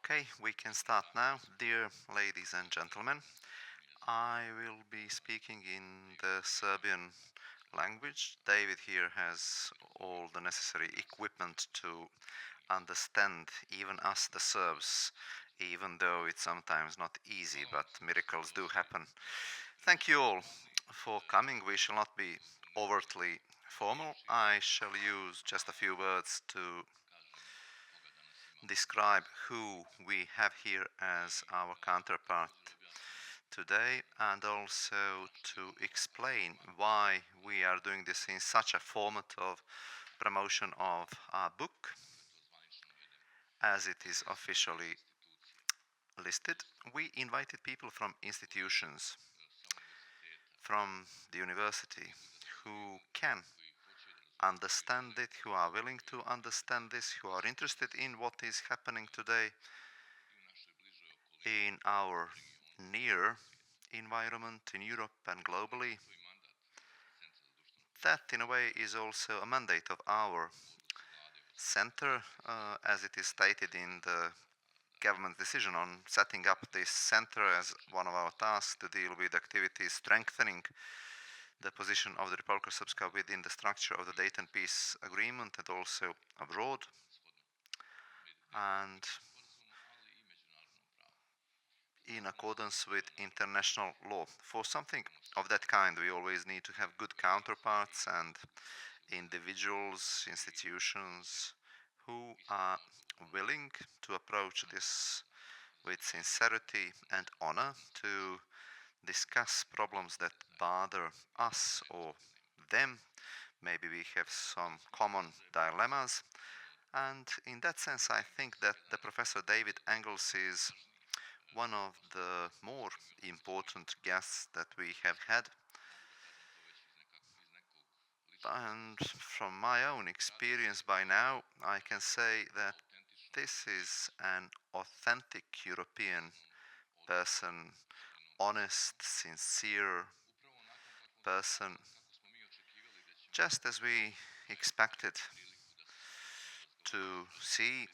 Okay, we can start now. Dear ladies and gentlemen, I will be speaking in the Serbian language. David here has all the necessary equipment to understand even us, the Serbs, even though it's sometimes not easy, but miracles do happen. Thank you all for coming. We shall not be overtly formal. I shall use just a few words to describe who we have here as our counterpart today, and also to explain why we are doing this in such a format of promotion of our book as it is officially listed. We invited people from institutions, from the university, who can understand it, who are willing to understand this, who are interested in what is happening today in our near environment in Europe and globally. That, in a way, is also a mandate of our center, as it is stated in the government decision on setting up this center as one of our tasks to deal with activities strengthening the position of the Republic of Srpska within the structure of the Dayton Peace Agreement and also abroad. And in accordance with international law. For something of that kind, we always need to have good counterparts and individuals, institutions who are willing to approach this with sincerity and honor, to discuss problems that bother us or them. Maybe we have some common dilemmas. And in that sense, I think that the Professor David Engels is one of the more important guests that we have had. And from my own experience by now, I can say that this is an authentic European person, honest, sincere person, just as we expected to see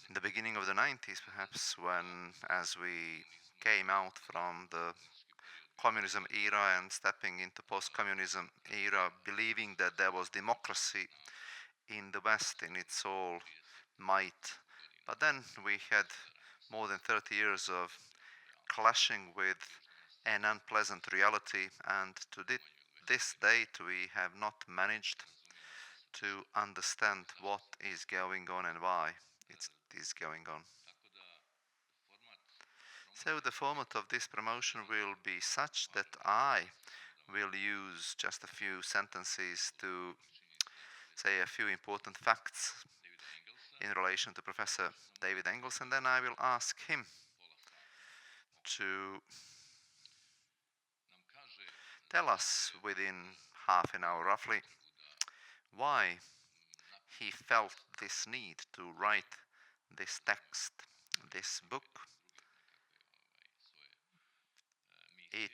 in the beginning of the 90s, perhaps, when, as we came out from the communism era and stepping into post-communism era, believing that there was democracy in the West in its all might. But then we had more than 30 years of clashing with an unpleasant reality, and to this date we have not managed to understand what is going on and why it is going on. So the format of this promotion will be such that I will use just a few sentences to say a few important facts in relation to Professor David Engels, and then I will ask him to tell us within half an hour roughly why he felt this need to write this text, this book. It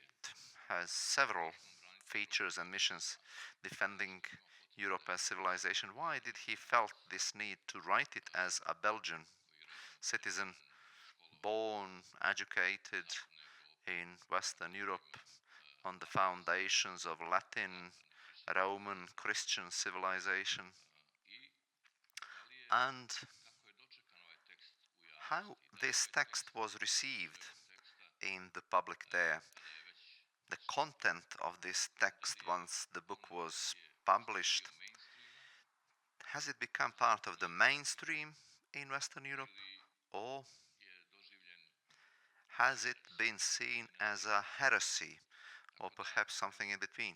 has several features and missions defending Europe as civilization. Why did he felt this need to write it as a Belgian citizen, born, educated in Western Europe on the foundations of Latin, Roman, Christian civilization? And how this text was received in the public there. The content of this text, once the book was published, has it become part of the mainstream in Western Europe, or has it been seen as a heresy, or perhaps something in between?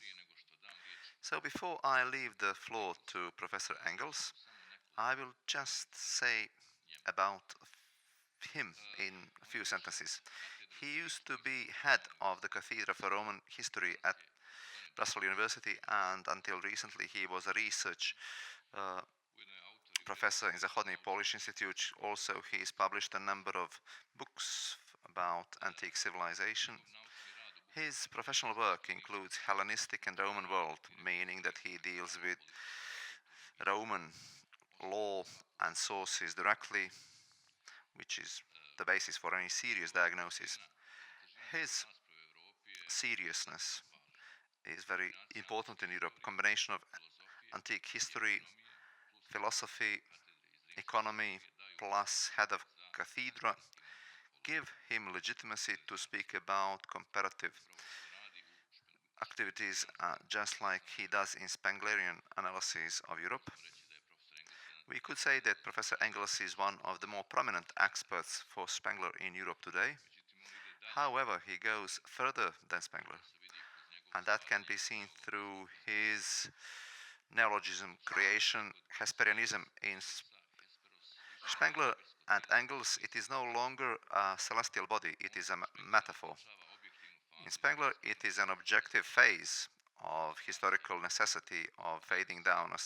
So before I leave the floor to Professor Engels, I will just say about him in a few sentences. He used to be head of the Cathedra for Roman History at Brussels University, and until recently he was a research professor in the Zachodny Polish Institute. Also, he's published a number of books about antique civilization. His professional work includes Hellenistic and Roman world, meaning that he deals with Roman law and sources directly, which is the basis for any serious diagnosis. His seriousness is very important in Europe. Combination of antique history, philosophy, economy, plus head of cathedra give him legitimacy to speak about comparative activities, just like he does in Spenglerian analysis of Europe. We could say that Professor Engels is one of the more prominent experts for Spengler in Europe today. However, he goes further than Spengler, and that can be seen through his neologism creation, Hesperianism. In Spengler and Engels, it is no longer a celestial body, it is a metaphor. In Spengler, it is an objective phase of historical necessity of fading down a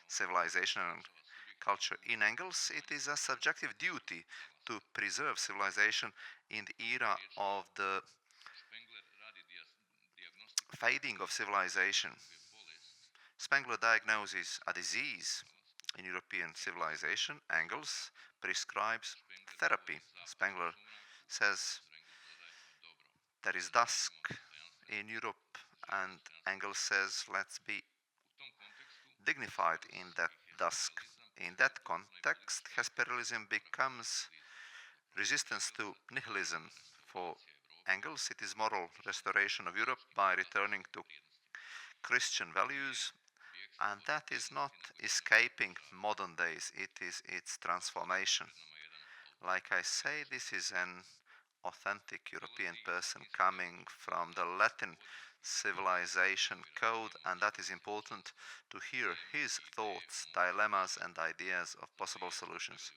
civilization and culture. In Engels, it is a subjective duty to preserve civilization in the era of the fading of civilization. Spengler diagnoses a disease in European civilization. Engels prescribes therapy. Spengler says there is dusk in Europe, and Engels says let's be dignified in that dusk. In that context, Hesperialism becomes resistance to nihilism. For Engels, it is moral restoration of Europe by returning to Christian values, and that is not escaping modern days, it is its transformation. Like I say, this is an authentic European person coming from the Latin civilization code, and that is important to hear his thoughts, dilemmas, and ideas of possible solutions.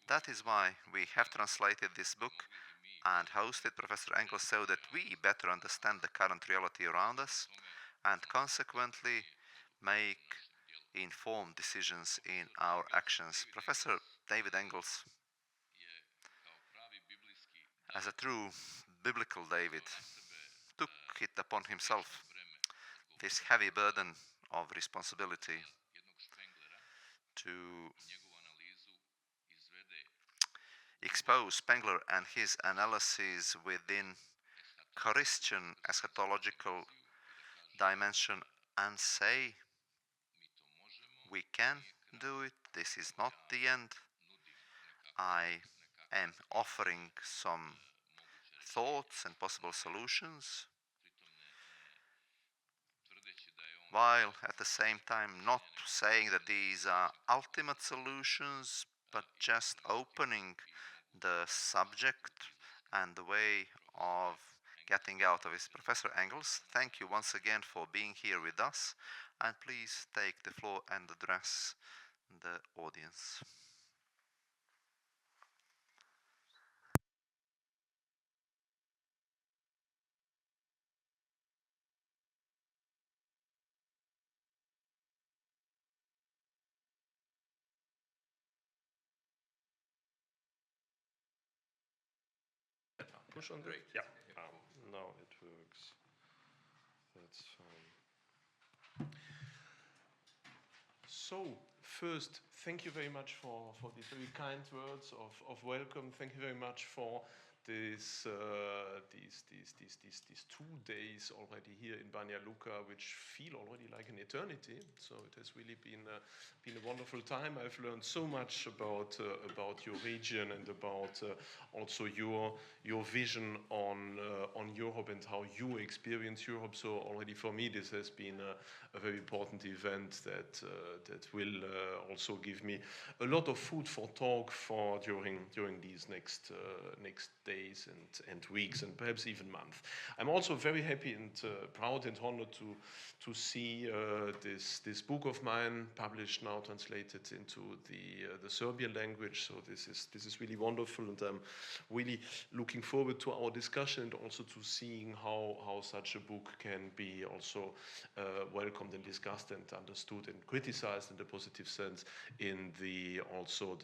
That is why we have translated this book and hosted Professor Engels so that we better understand the current reality around us and consequently make informed decisions in our actions. Professor David Engels, as a true biblical David, took it upon himself, this heavy burden of responsibility, to expose Spengler and his analysis within Christian eschatological dimension and say, we can do it, this is not the end. I am offering some thoughts and possible solutions, while at the same time not saying that these are ultimate solutions, but just opening the subject and the way of getting out of it. Professor Engels, thank you once again for being here with us, and please take the floor and address the audience. Push on the yeah. Now it works. That's fine. So first, thank you very much for these very kind words of welcome. Thank you very much for these 2 days already here in Banja Luka, which feel already like an eternity. So it has really been a wonderful time. I've learned so much about your region and about also your vision on Europe and how you experience Europe. So already for me, this has been a very important event that will also give me a lot of food for talk for during these next days and weeks and perhaps even months. I'm also very happy and proud and honored to see this book of mine published now, translated into the Serbian language. So this is really wonderful, and I'm really looking forward to our discussion and also to seeing how such a book can be also welcomed and discussed and understood and criticized in a positive sense in the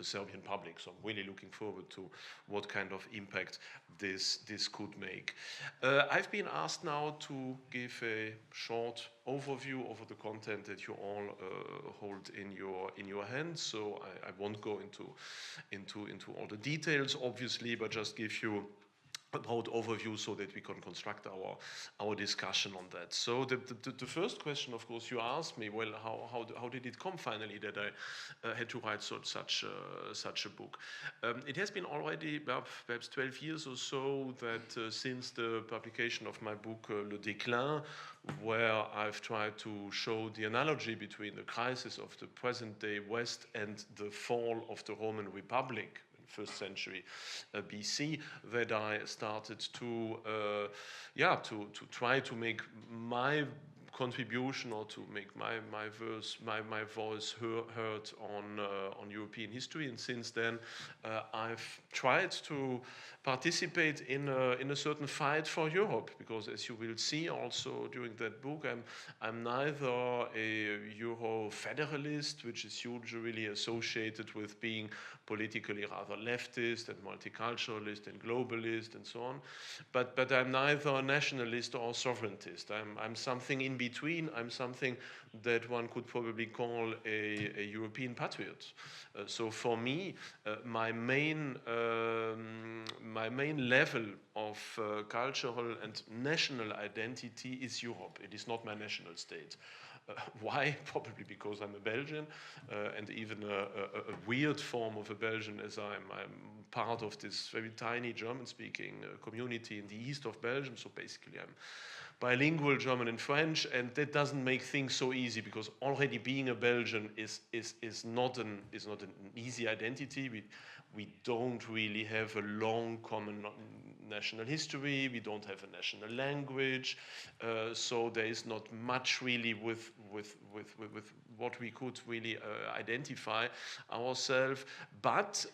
Serbian public. So I'm really looking forward to what kind of impact this could make. I've been asked now to give a short overview over the content that you all hold in your hands. So I won't go into all the details, obviously, but just give you a broad overview so that we can construct our discussion on that. So the first question, of course, you asked me, well, how did it come finally that I had to write such a book? It has been already perhaps 12 years or so that since the publication of my book Le Déclin, where I've tried to show the analogy between the crisis of the present-day West and the fall of the Roman Republic, first century BC, that I started to try to make my contribution or to make my voice heard on European history. And since then, I've tried to participate in a certain fight for Europe, because as you will see also during that book, I'm neither a Euro federalist, which is usually associated with being politically rather leftist and multiculturalist and globalist and so on, but I'm neither nationalist or sovereigntist. I'm something in between. I'm something that one could probably call a European patriot. So for me, my main level of cultural and national identity is Europe. It is not my national state. Why? Probably because I'm a Belgian, and even a weird form of a Belgian, as I'm part of this very tiny German-speaking community in the east of Belgium. So basically, I'm bilingual German and French, and that doesn't make things so easy, because already being a Belgian is not an easy identity. We don't really have a long common national history. We don't have a national language, so there is not much really with what we could really identify ourselves. But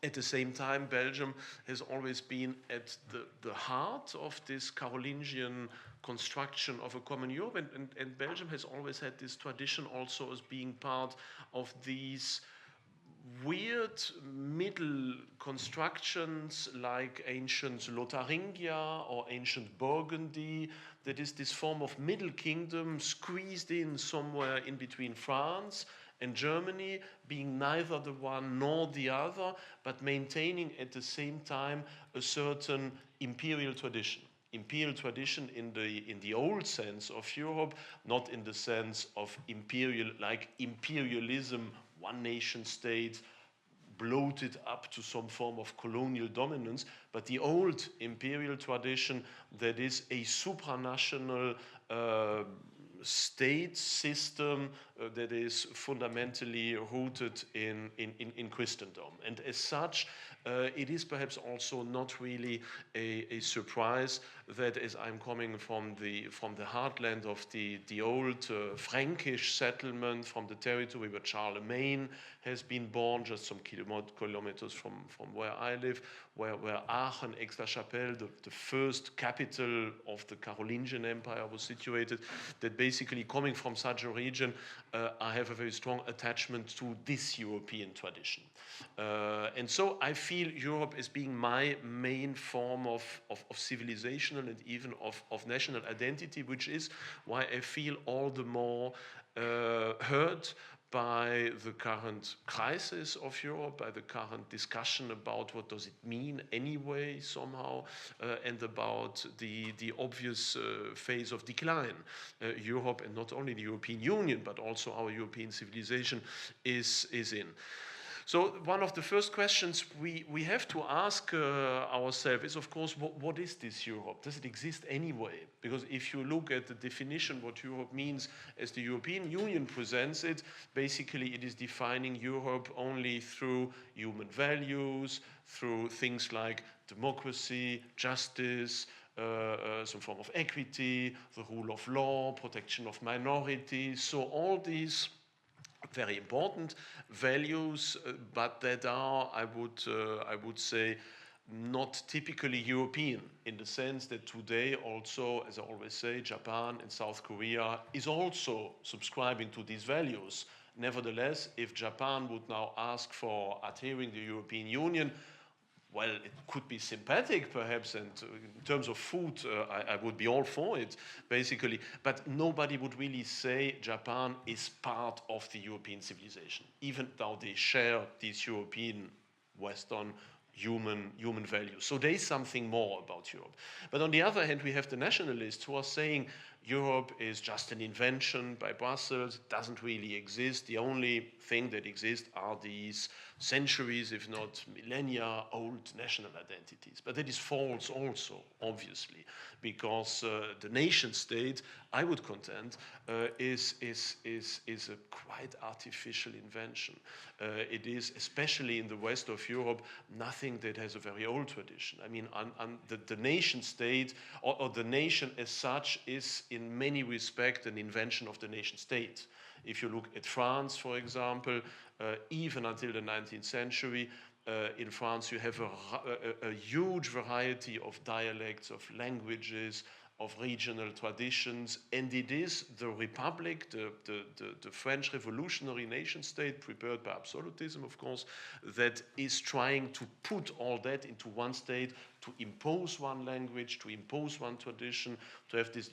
at the same time, Belgium has always been at the heart of this Carolingian construction of a common Europe, and Belgium has always had this tradition also as being part of these weird middle constructions like ancient Lotharingia or ancient Burgundy. That is this form of middle kingdom squeezed in somewhere in between France and Germany, being neither the one nor the other, but maintaining at the same time a certain imperial tradition. Imperial tradition in the old sense of Europe, not in the sense of imperialism, one nation state bloated up to some form of colonial dominance, but the old imperial tradition that is a supranational state system that is fundamentally rooted in Christendom. And as such, it is perhaps also not really a surprise that, as I'm coming from the heartland of the old Frankish settlement, from the territory where Charlemagne has been born, just some kilometers from where I live, where Aachen, Aix-la-Chapelle, the first capital of the Carolingian Empire, was situated, that basically coming from such a region, I have a very strong attachment to this European tradition. And so I feel Europe as being my main form of civilizational and even of national identity, which is why I feel all the more hurt by the current crisis of Europe, by the current discussion about what does it mean anyway somehow, and about the obvious phase of decline Europe, and not only the European Union, but also our European civilization is in. So one of the first questions we have to ask ourselves is, of course, what is this Europe? Does it exist anyway? Because if you look at the definition, what Europe means as the European Union presents it, basically it is defining Europe only through human values, through things like democracy, justice, some form of equity, the rule of law, protection of minorities. So all these very important values, but that are, I would say, not typically European, in the sense that today also, as I always say, Japan and South Korea is also subscribing to these values. Nevertheless, if Japan would now ask for adhering to the European Union, well, it could be sympathetic perhaps, and in terms of food, I would be all for it, basically. But nobody would really say Japan is part of the European civilization, even though they share these European, Western, human values. So there is something more about Europe. But on the other hand, we have the nationalists who are saying Europe is just an invention by Brussels, it doesn't really exist. The only thing that exists are these centuries, if not millennia, old national identities. But that is false also, obviously, because the nation state, I would contend, is a quite artificial invention. It is, especially in the west of Europe, nothing that has a very old tradition. I mean, the nation state, or the nation as such, is in many respects an invention of the nation state. If you look at France, for example, even until the 19th century, in France you have a huge variety of dialects, of languages, of regional traditions, and it is the Republic, the French revolutionary nation state, prepared by absolutism, of course, that is trying to put all that into one state, to impose one language, to impose one tradition, to have this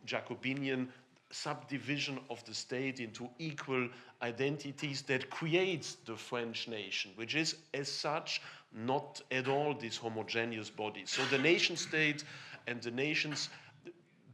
Jacobinian subdivision of the state into equal identities that creates the French nation, which is as such not at all this homogeneous body. So the nation state and the nations,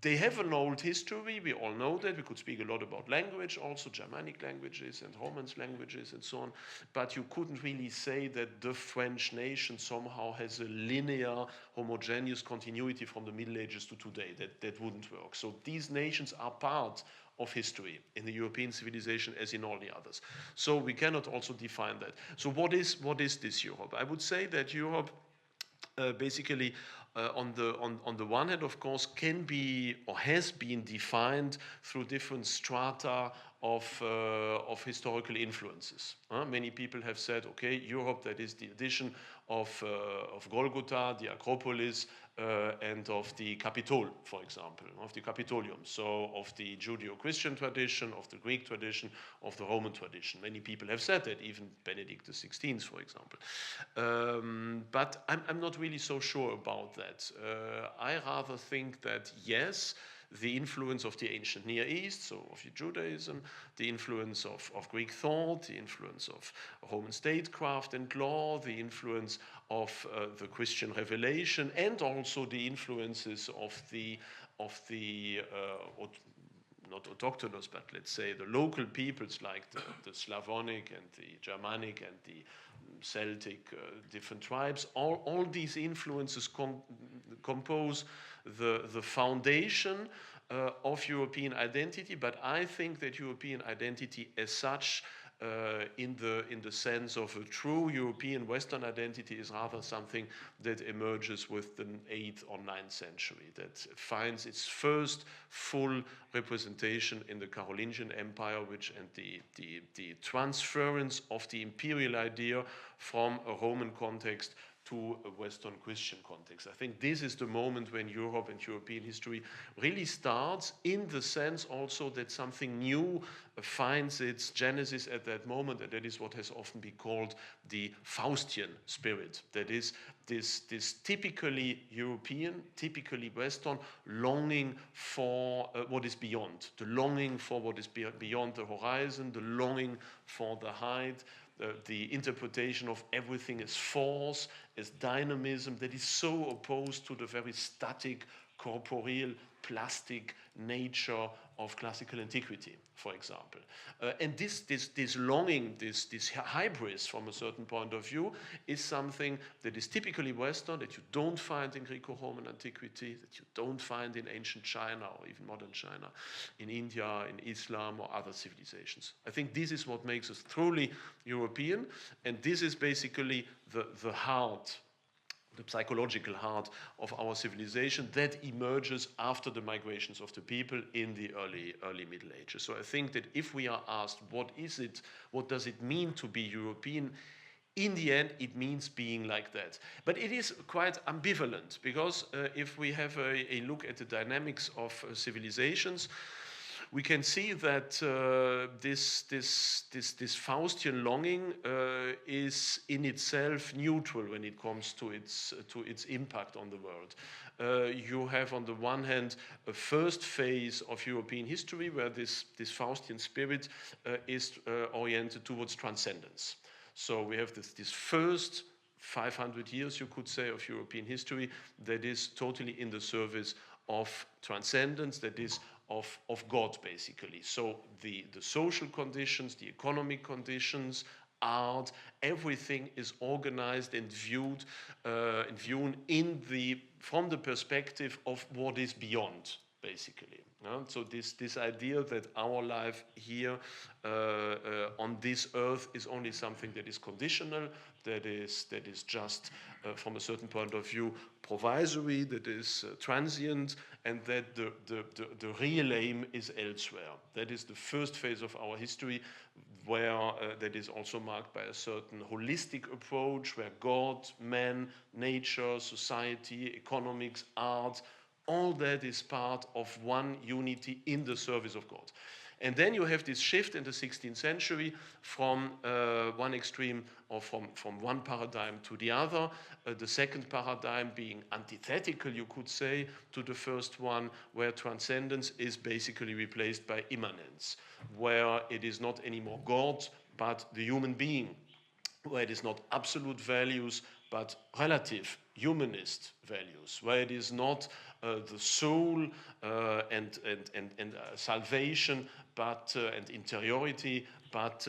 they have an old history, we all know that. We could speak a lot about language, also Germanic languages and Romance languages and so on, but you couldn't really say that the French nation somehow has a linear, homogeneous continuity from the Middle Ages to today. That wouldn't work. So these nations are part of history in the European civilization as in all the others. So we cannot also define that. So what is this Europe? I would say that Europe basically on the one hand, of course, can be or has been defined through different strata of historical influences. Many people have said, okay, Europe, that is the addition of Golgotha, the Acropolis, and of the Capitol, for example, of the Capitolium. So of the Judeo-Christian tradition, of the Greek tradition, of the Roman tradition. Many people have said that, even Benedict XVI, for example. But I'm not really so sure about that. I rather think that, yes, the influence of the ancient Near East, so of Judaism, the influence of Greek thought, the influence of Roman statecraft and law, the influence of the Christian revelation, and also the influences of the not autochthonous, but let's say the local peoples like the Slavonic and the Germanic and the Celtic different tribes. All these influences compose the foundation of European identity, but I think that European identity as such, in the sense of a true European Western identity, is rather something that emerges with the 8th or 9th century, that finds its first full representation in the Carolingian Empire, and the transference of the imperial idea from a Roman context to a Western Christian context. I think this is the moment when Europe and European history really starts, in the sense also that something new finds its genesis at that moment, and that is what has often been called the Faustian spirit. That is this typically European, typically Western longing for what is beyond, the longing for what is beyond the horizon, the longing for the height, the interpretation of everything as force, as dynamism, that is so opposed to the very static, corporeal, plastic nature of classical antiquity, for example. And this longing, this hybris from a certain point of view, is something that is typically Western, that you don't find in Greco-Roman antiquity, that you don't find in ancient China or even modern China, in India, in Islam or other civilizations. I think this is what makes us truly European, and this is basically the heart, the psychological heart of our civilization that emerges after the migrations of the people in the early Middle Ages. So I think that if we are asked, what is it, what does it mean to be European? In the end, it means being like that. But it is quite ambivalent, because if we have a look at the dynamics of civilizations, we can see that this Faustian longing is in itself neutral when it comes to its impact on the world. You have on the one hand a first phase of European history where this Faustian spirit is oriented towards transcendence. So we have this first 500 years, you could say, of European history that is totally in the service of transcendence, that is of God, basically. So the social conditions, the economic conditions, art, everything is organized and viewed from the perspective of what is beyond, basically. So this idea that our life here on this earth is only something that is conditional, that is just from a certain point of view provisory, that is transient, and that the real aim is elsewhere. That is the first phase of our history, where that is also marked by a certain holistic approach, where God, man, nature, society, economics, art, all that is part of one unity in the service of God. And then you have this shift in the 16th century from one extreme, or from one paradigm to the other, the second paradigm being antithetical, you could say, to the first one, where transcendence is basically replaced by immanence, where it is not anymore God, but the human being, where it is not absolute values, but relative humanist values, where it is not the soul and salvation, but and interiority, but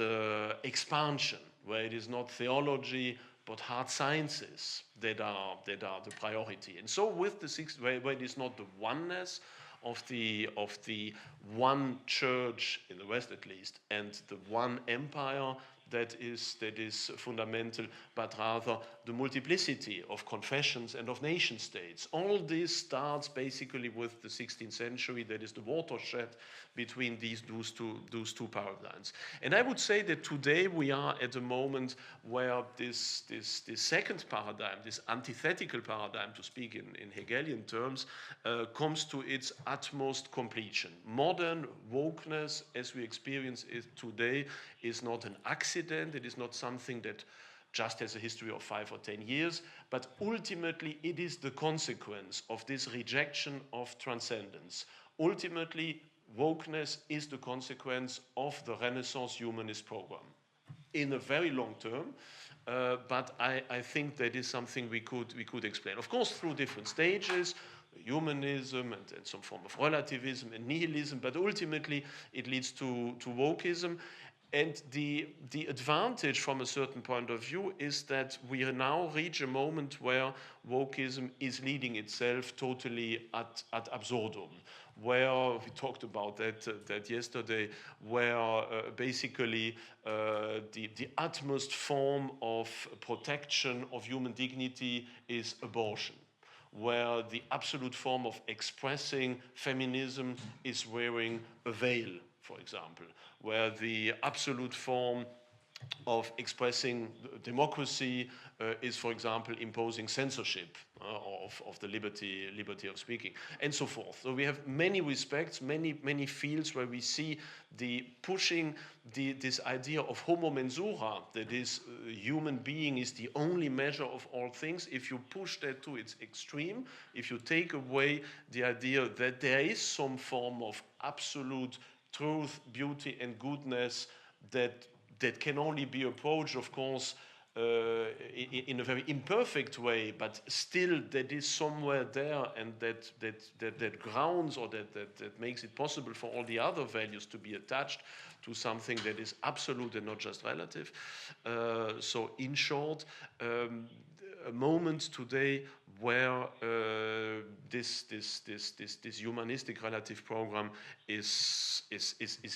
expansion, where it is not theology but hard sciences that are the priority. And so with where it is not the oneness of the one church in the West, at least, and the one empire that is fundamental, but rather the multiplicity of confessions and of nation states. All this starts basically with the 16th century. That is the watershed between those two paradigms. And I would say that today we are at a moment where this second paradigm, this antithetical paradigm, to speak in Hegelian terms, comes to its utmost completion. Modern wokeness, as we experience it today, is not an accident. It is not something that just has a history of 5 or 10 years, but ultimately it is the consequence of this rejection of transcendence. Ultimately, wokeness is the consequence of the Renaissance humanist program in a very long term, but I think that is something we could explain. Of course, through different stages, humanism and some form of relativism and nihilism, but ultimately it leads to wokeism. And the advantage from a certain point of view is that we now reach a moment where wokeism is leading itself totally ad absurdum, where we talked about that yesterday, where basically the utmost form of protection of human dignity is abortion, where the absolute form of expressing feminism is wearing a veil, for example, where the absolute form of expressing democracy is, for example, imposing censorship of the liberty of speaking, and so forth. So we have many respects, many fields where we see the pushing this idea of homo mensura, that is, human being is the only measure of all things. If you push that to its extreme, if you take away the idea that there is some form of absolute truth, beauty, and goodness that can only be approached, of course, in a very imperfect way, but still that is somewhere there, and that grounds, or that makes it possible for all the other values to be attached to something that is absolute and not just relative. So in short, a moment today where this humanistic relative program is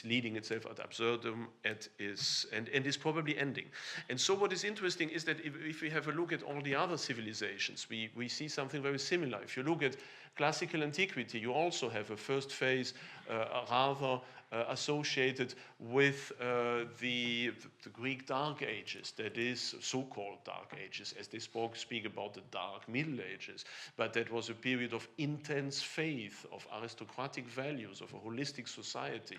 leading itself ad absurdum and is probably ending. And so what is interesting is that if we have a look at all the other civilizations, we see something very similar. If you look at classical antiquity, you also have a first phase rather associated with the Greek Dark Ages, that is, so-called Dark Ages, as they speak about the Dark Middle Ages. But that was a period of intense faith, of aristocratic values, of a holistic society,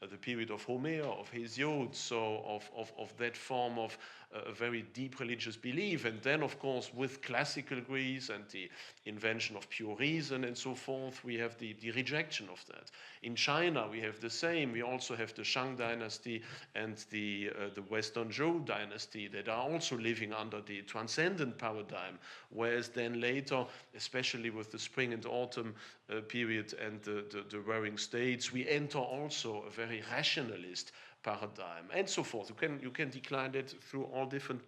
the period of Homer, of Hesiod, so of that form of a very deep religious belief. And then, of course, with classical Greece and the invention of pure reason and so forth, we have the rejection of that. In China, we have the same. We also have the Shang dynasty and the Western Zhou dynasty that are also living under the transcendent paradigm, whereas then later, especially with the spring and autumn period and the Warring States, we enter also a very rationalist paradigm, and so forth. You can decline it through all different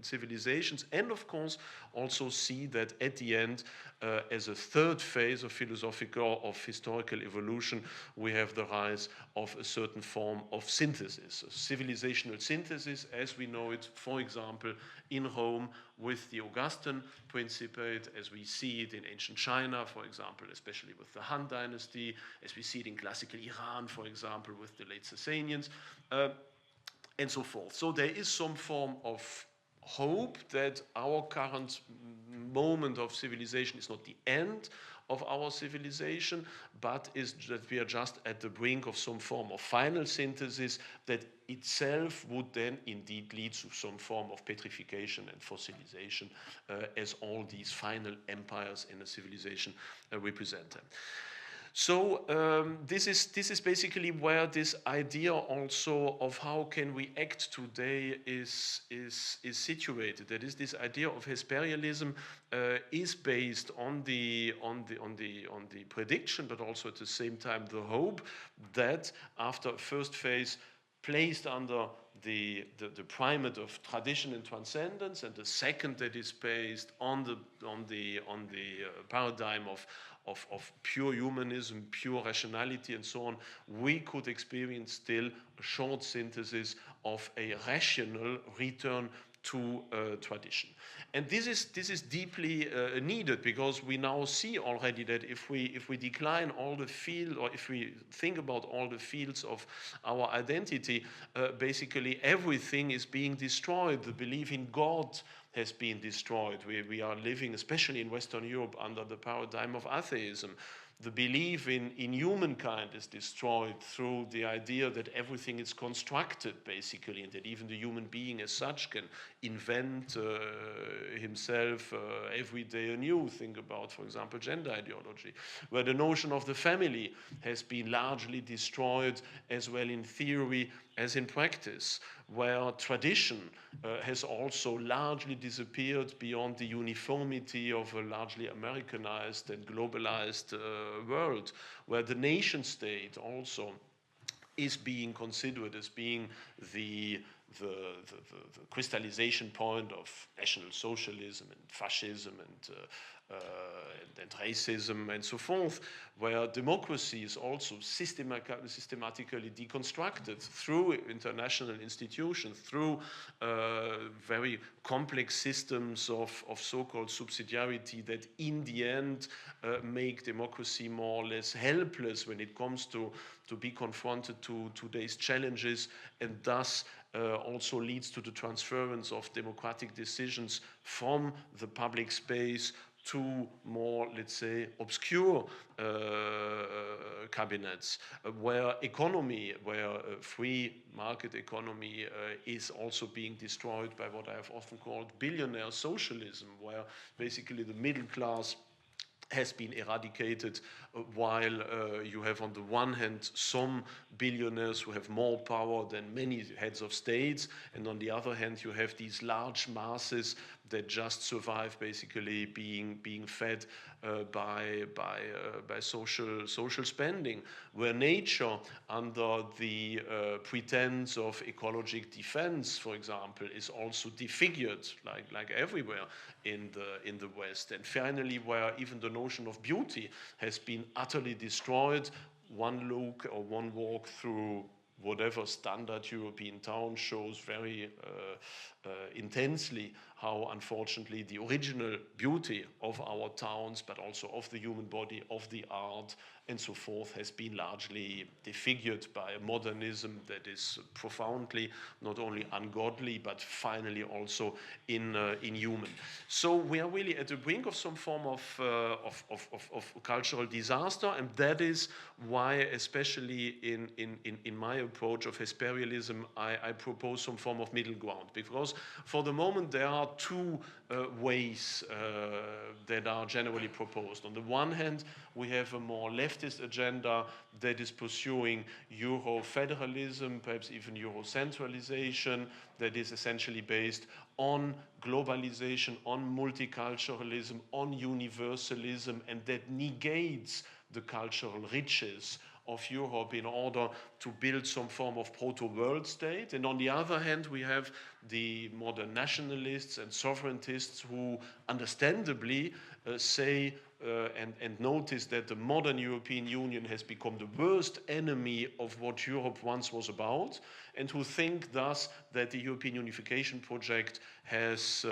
civilizations, and of course also see that at the end, as a third phase of historical evolution, we have the rise of a certain form of synthesis, a civilizational synthesis, as we know it, for example, in Rome with the Augustan Principate, as we see it in ancient China, for example, especially with the Han Dynasty, as we see it in classical Iran, for example, with the late Sasanians, and so forth. So there is some form of hope that our current moment of civilization is not the end of our civilization, but is that we are just at the brink of some form of final synthesis that itself would then indeed lead to some form of petrification and fossilization, as all these final empires in a civilization represent them. So this is basically where this idea also of how can we act today is situated. That is, this idea of Hesperialism is based on the prediction, but also at the same time the hope that after first phase placed under the primate of tradition and transcendence, and the second that is based on the paradigm of pure humanism, pure rationality, and so on, we could experience still a short synthesis of a rational return to tradition. And this is deeply needed, because we now see already that if we decline all the field, or if we think about all the fields of our identity, basically everything is being destroyed. The belief in God has been destroyed. We are living, especially in Western Europe, under the paradigm of atheism. The belief in humankind is destroyed through the idea that everything is constructed, basically, and that even the human being as such can invent himself every day anew. Think about, for example, gender ideology, where the notion of the family has been largely destroyed, as well in theory as in practice, where tradition has also largely disappeared beyond the uniformity of a largely Americanized and globalized world, where the nation state also is being considered as being the crystallization point of National Socialism and fascism and racism and so forth, where democracy is also systematically deconstructed through international institutions, through very complex systems of so-called subsidiarity that in the end make democracy more or less helpless when it comes to be confronted to today's challenges, and thus also leads to the transference of democratic decisions from the public space to more, let's say, obscure cabinets, where free market economy is also being destroyed by what I have often called billionaire socialism, where basically the middle class has been eradicated, while you have on the one hand some billionaires who have more power than many heads of states, and on the other hand you have these large masses that just survive basically being fed by social spending, where nature, under the pretense of ecological defense, for example, is also defigured like everywhere in the West, and finally where even the notion of beauty has been utterly destroyed. One look or one walk through whatever standard European town shows very intensely how unfortunately the original beauty of our towns, but also of the human body, of the art, and so forth, has been largely disfigured by a modernism that is profoundly not only ungodly, but finally also inhuman. So we are really at the brink of some form of cultural disaster, and that is why, especially in my approach of Hesperialism, I propose some form of middle ground. Because for the moment there are two ways that are generally proposed. On the one hand, we have a more leftist agenda that is pursuing Euro-federalism, perhaps even Euro-centralization, that is essentially based on globalization, on multiculturalism, on universalism, and that negates the cultural riches of Europe in order to build some form of proto-world state. And on the other hand, we have the modern nationalists and sovereigntists who understandably say and notice that the modern European Union has become the worst enemy of what Europe once was about, and who think thus that the European unification project has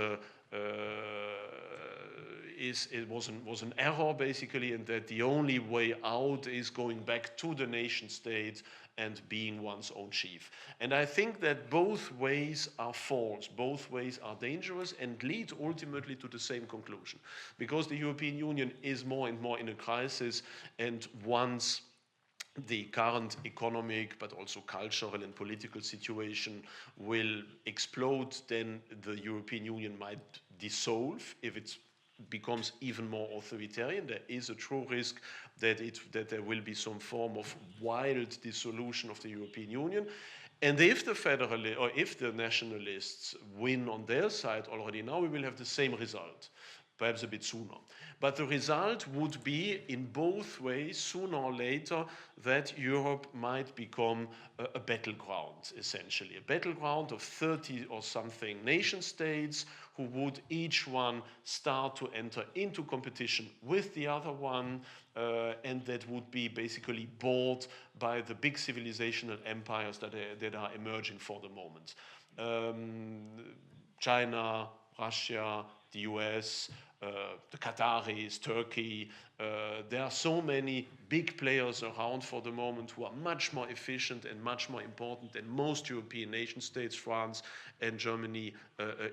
was an error basically, and that the only way out is going back to the nation state and being one's own chief. And I think that both ways are false, both ways are dangerous and lead ultimately to the same conclusion. Because the European Union is more and more in a crisis, and once the current economic but also cultural and political situation will explode, then the European Union might dissolve if it becomes even more authoritarian. There is a true risk that there will be some form of wild dissolution of the European Union. And if the nationalists win on their side already now, we will have the same result, perhaps a bit sooner. But the result would be, in both ways, sooner or later, that Europe might become a battleground, essentially. A battleground of 30 or something nation states who would each one start to enter into competition with the other one, and that would be basically bought by the big civilizational empires that are emerging for the moment. China, Russia, the US, the Qataris, Turkey. There are so many big players around for the moment who are much more efficient and much more important than most European nation states, France and Germany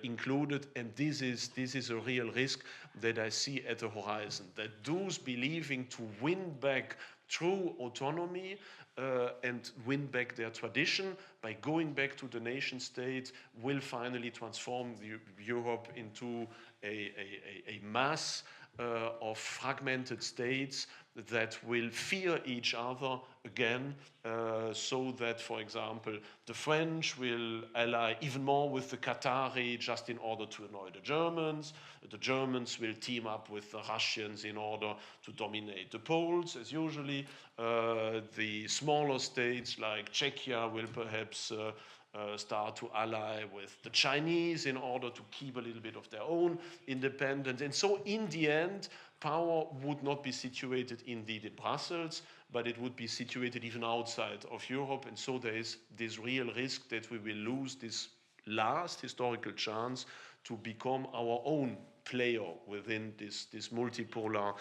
included. And this is a real risk that I see at the horizon, that those believing to win back true autonomy and win back their tradition by going back to the nation state will finally transform Europe into a mass of fragmented states that will fear each other again, so that, for example, the French will ally even more with the Qatari just in order to annoy the Germans will team up with the Russians in order to dominate the Poles, as usually. The smaller states like Czechia will perhaps start to ally with the Chinese in order to keep a little bit of their own independence. And so in the end, power would not be situated indeed in Brussels, but it would be situated even outside of Europe. And so there is this real risk that we will lose this last historical chance to become our own player within this multipolar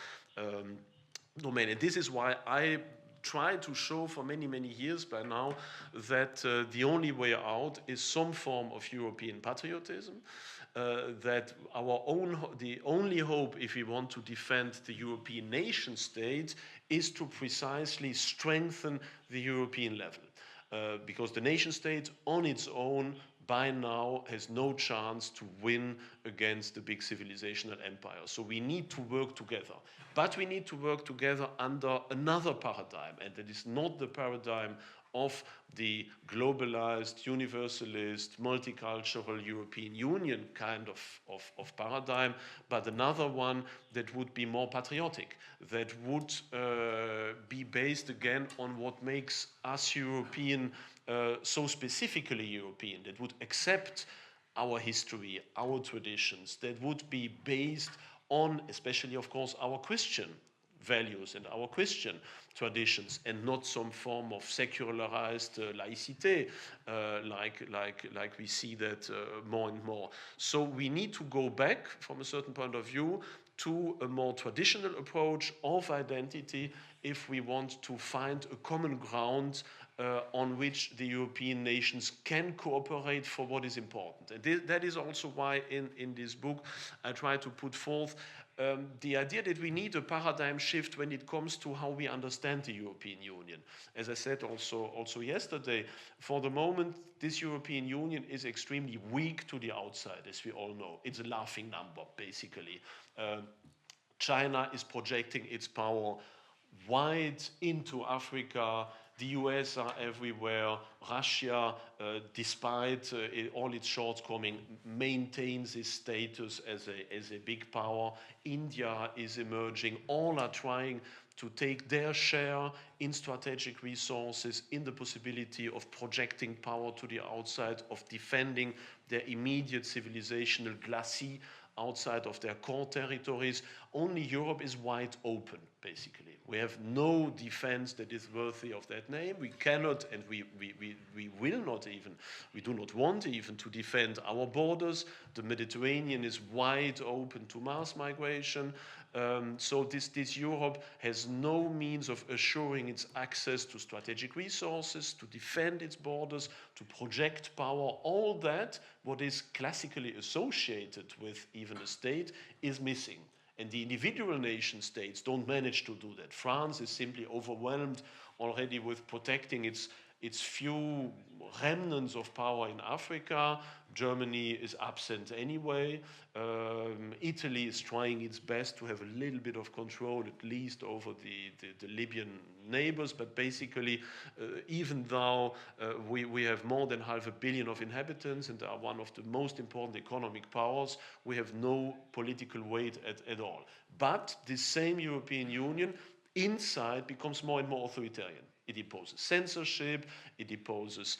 domain. And this is why I try to show for many, many years by now that the only way out is some form of European patriotism, that the only hope if we want to defend the European nation state is to precisely strengthen the European level. Because the nation state on its own by now has no chance to win against the big civilizational empire. So we need to work together. But we need to work together under another paradigm, and that is not the paradigm of the globalized, universalist, multicultural European Union kind of paradigm, but another one that would be more patriotic, that would be based again on what makes us European so specifically European, that would accept our history, our traditions, that would be based on, especially of course, our Christian values and our Christian traditions, and not some form of secularized laicite, like we see that more and more. So we need to go back from a certain point of view to a more traditional approach of identity if we want to find a common ground on which the European nations can cooperate for what is important. And that is also why in this book I try to put forth the idea that we need a paradigm shift when it comes to how we understand the European Union. As I said also yesterday, for the moment, this European Union is extremely weak to the outside, as we all know. It's a laughing number, basically. China is projecting its power wide into Africa. The US are everywhere. Russia, despite all its shortcomings, maintains its status as a big power. India is emerging. All are trying to take their share in strategic resources, in the possibility of projecting power to the outside, of defending their immediate civilizational glacis outside of their core territories. Only Europe is wide open, basically. We have no defense that is worthy of that name. We cannot, and we will not even, we do not want even to defend our borders. The Mediterranean is wide open to mass migration. So this Europe has no means of assuring its access to strategic resources, to defend its borders, to project power. All that, what is classically associated with even a state, is missing. And the individual nation states don't manage to do that. France is simply overwhelmed already with protecting its few remnants of power in Africa. Germany is absent anyway. Italy is trying its best to have a little bit of control, at least over the Libyan neighbors. But basically, even though we have more than 500 million of inhabitants and are one of the most important economic powers, we have no political weight at all. But this same European Union inside becomes more and more authoritarian. It imposes censorship, it imposes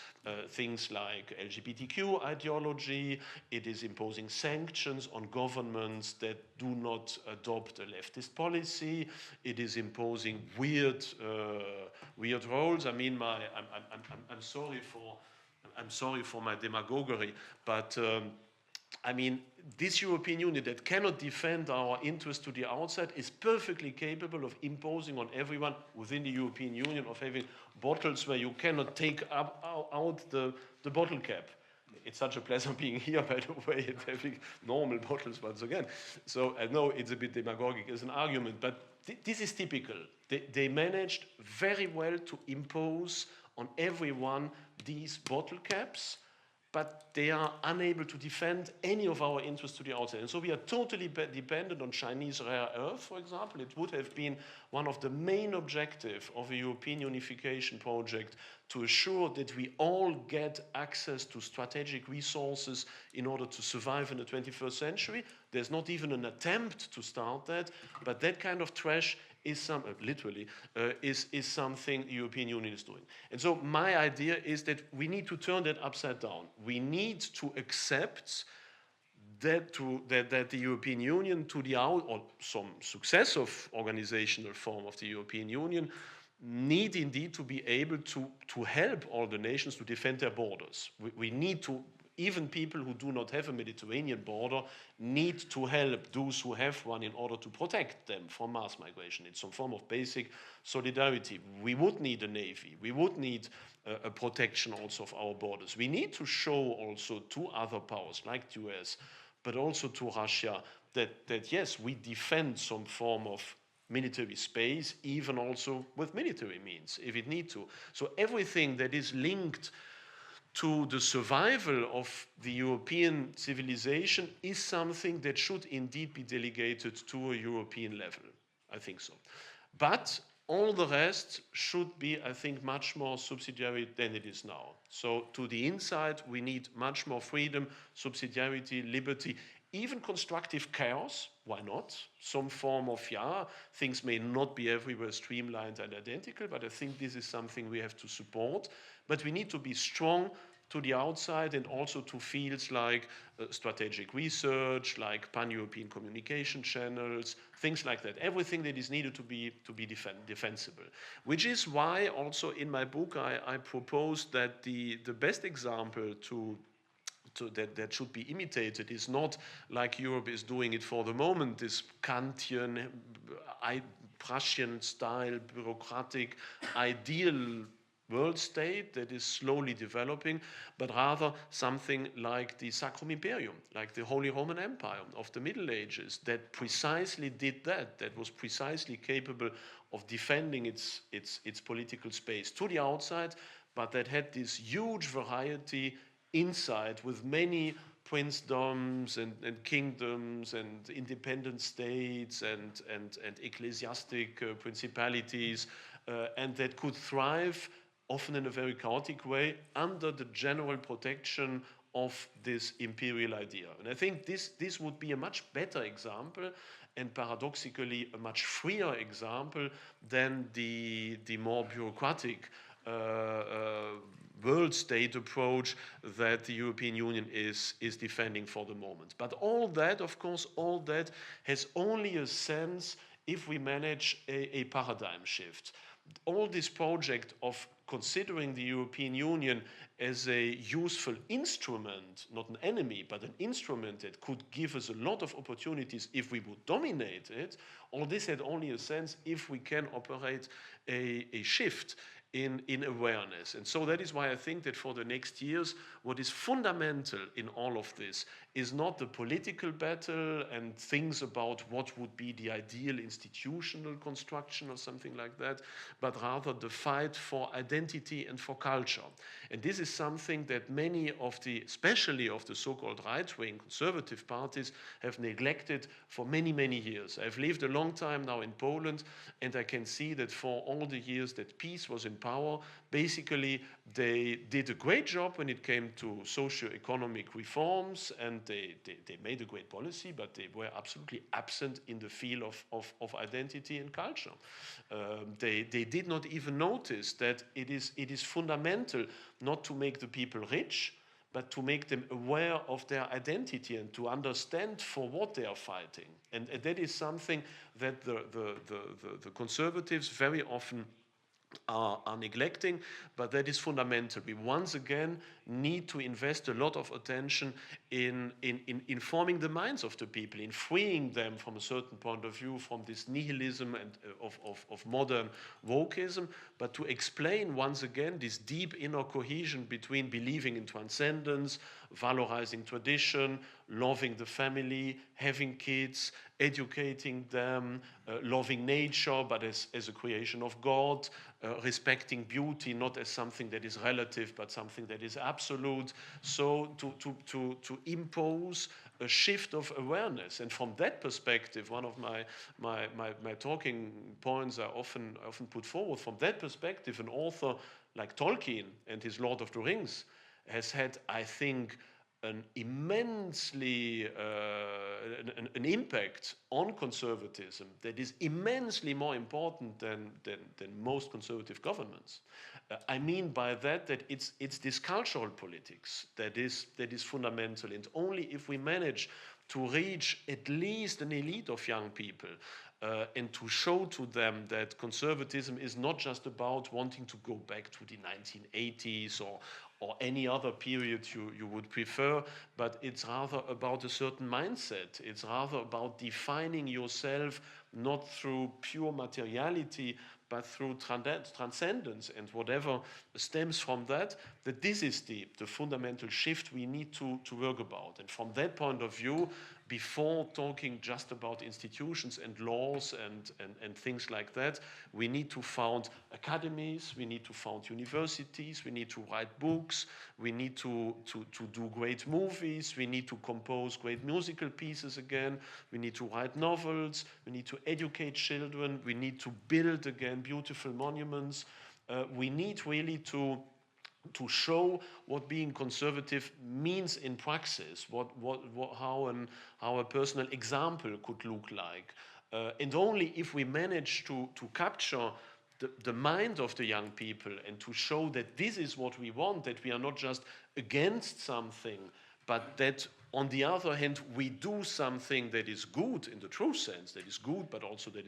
things like LGBTQ ideology, it is imposing sanctions on governments that do not adopt a leftist policy, it is imposing weird roles. I mean, I'm sorry for my demagoguery, but I mean, this European Union that cannot defend our interests to the outside is perfectly capable of imposing on everyone within the European Union, of having bottles where you cannot take out the bottle cap. It's such a pleasure being here, by the way, and having normal bottles once again. So I know it's a bit demagogic as an argument, but this is typical. They managed very well to impose on everyone these bottle caps, but they are unable to defend any of our interests to the outside. And so we are totally dependent on Chinese rare earth, for example. It would have been one of the main objectives of a European unification project to assure that we all get access to strategic resources in order to survive in the 21st century. There's not even an attempt to start that, but that kind of trash is something the European Union is doing. And so my idea is that we need to turn that upside down. We need to accept that the European Union, or some successive organizational form of the European Union, need indeed to be able to help all the nations to defend their borders. We need to, even people who do not have a Mediterranean border, need to help those who have one in order to protect them from mass migration. It's some form of basic solidarity. We would need a navy. We would need a protection also of our borders. We need to show also to other powers like the US, but also to Russia, that yes, we defend some form of military space, even also with military means, if it need to. So everything that is linked to the survival of the European civilization is something that should indeed be delegated to a European level. I think so. But all the rest should be, I think, much more subsidiary than it is now. So to the inside, we need much more freedom, subsidiarity, liberty, even constructive chaos. Why not? Some form of, things may not be everywhere streamlined and identical, but I think this is something we have to support. But we need to be strong to the outside, and also to fields like strategic research, like pan-European communication channels, things like that. Everything that is needed to be defensible. Which is why also in my book I propose that the best example that should be imitated is not like Europe is doing it for the moment, this Kantian, Prussian style, bureaucratic, ideal world state that is slowly developing, but rather something like the Sacrum Imperium, like the Holy Roman Empire of the Middle Ages, that precisely did that was precisely capable of defending its political space to the outside, but that had this huge variety inside with many princedoms and kingdoms and independent states and ecclesiastic principalities, and that could thrive often in a very chaotic way, under the general protection of this imperial idea. And I think this would be a much better example, and paradoxically a much freer example, than the more bureaucratic world state approach that the European Union is defending for the moment. But all that, of course, all that has only a sense if we manage a paradigm shift. All this project of considering the European Union as a useful instrument, not an enemy, but an instrument that could give us a lot of opportunities if we would dominate it, all this had only a sense if we can operate a shift in awareness. And so that is why I think that for the next years, what is fundamental in all of this is not the political battle and things about what would be the ideal institutional construction or something like that, but rather the fight for identity and for culture. And this is something that many of the, especially of the so-called right-wing conservative parties, have neglected for many, many years. I've lived a long time now in Poland, and I can see that for all the years that peace was in power, basically they did a great job when it came to socio-economic reforms, and they made a great policy, but they were absolutely absent in the field of identity and culture. They did not even notice that it is fundamental not to make the people rich, but to make them aware of their identity and to understand for what they are fighting. And that is something that the conservatives very often are neglecting, but that is fundamental. We once again need to invest a lot of attention in informing the minds of the people, in freeing them from a certain point of view from this nihilism and of modern wokeism, but to explain once again this deep inner cohesion between believing in transcendence, valorizing tradition, loving the family, having kids, educating them, loving nature, but as a creation of God, respecting beauty not as something that is relative, but something that is absolute. So to impose a shift of awareness. And from that perspective, one of my talking points I often put forward, from that perspective, an author like Tolkien and his Lord of the Rings has had, I think, an immensely an impact on conservatism that is immensely more important than most conservative governments. I mean by that it's this cultural politics that is fundamental, and only if we manage to reach at least an elite of young people and to show to them that conservatism is not just about wanting to go back to the 1980s or any other period you would prefer, but it's rather about a certain mindset. It's rather about defining yourself not through pure materiality, but through transcendence and whatever stems from that this is the fundamental shift we need to work about. And from that point of view, before talking just about institutions and laws and things like that, we need to found academies, we need to found universities, we need to write books, we need to do great movies, we need to compose great musical pieces again, we need to write novels, we need to educate children, we need to build again beautiful monuments. We need really to show what being conservative means in praxis, how a personal example could look like. And only if we manage to capture the mind of the young people and to show that this is what we want, that we are not just against something, but that on the other hand, we do something that is good in the true sense, that is good, but also that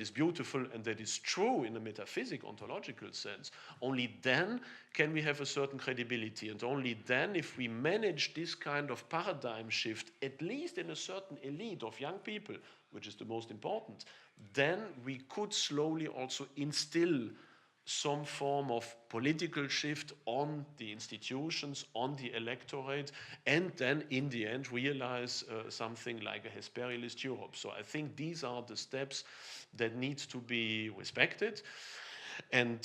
is beautiful and that is true in a metaphysic, ontological sense. Only then can we have a certain credibility. And only then, if we manage this kind of paradigm shift, at least in a certain elite of young people, which is the most important, then we could slowly also instill some form of political shift on the institutions, on the electorate, and then in the end realize something like a Hesperialist Europe. So I think these are the steps that need to be respected. And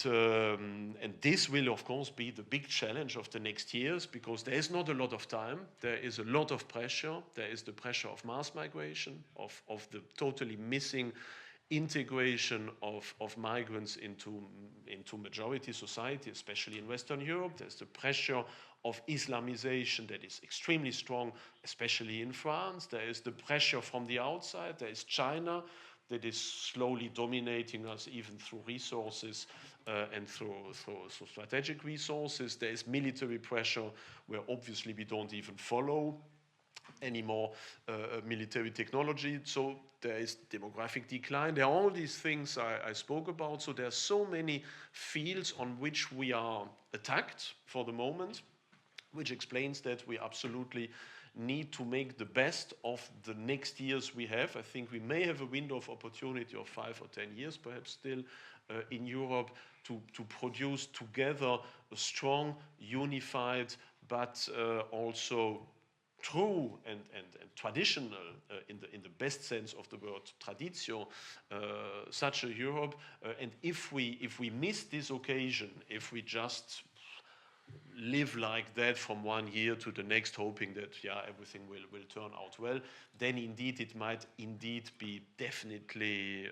this will, of course, be the big challenge of the next years, because there is not a lot of time. There is a lot of pressure. There is the pressure of mass migration, of the totally missing integration of migrants into majority society, especially in Western Europe. There's the pressure of Islamization that is extremely strong, especially in France. There is the pressure from the outside. There is China that is slowly dominating us even through resources and through strategic resources. There is military pressure where obviously we don't even follow anymore military technology. So there is demographic decline. There are all these things I spoke about. So there are so many fields on which we are attacked for the moment, which explains that we absolutely need to make the best of the next years we have. I think we may have a window of opportunity of 5 or 10 years, perhaps still, in Europe to produce together a strong, unified, but also true and traditional, in the best sense of the word, traditio, such a Europe. And if we miss this occasion, if we just live like that from one year to the next, hoping that everything will turn out well, then indeed it might indeed be definitely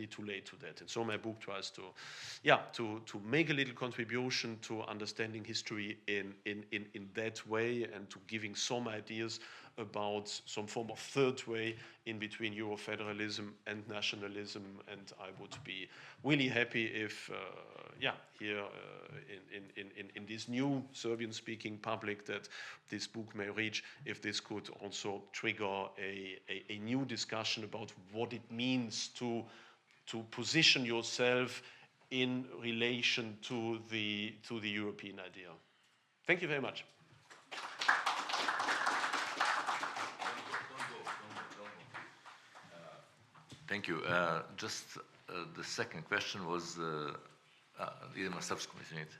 too late to that. And so my book tries to make a little contribution to understanding history in that way, and to giving some ideas about some form of third way in between Eurofederalism and nationalism. And I would be really happy if here in this new Serbian-speaking public that this book may reach, if this could also trigger a new discussion about what it means to position yourself in relation to the European idea. Thank you very much. Thank you. Just the second question was, idem na srpskom, izvinite.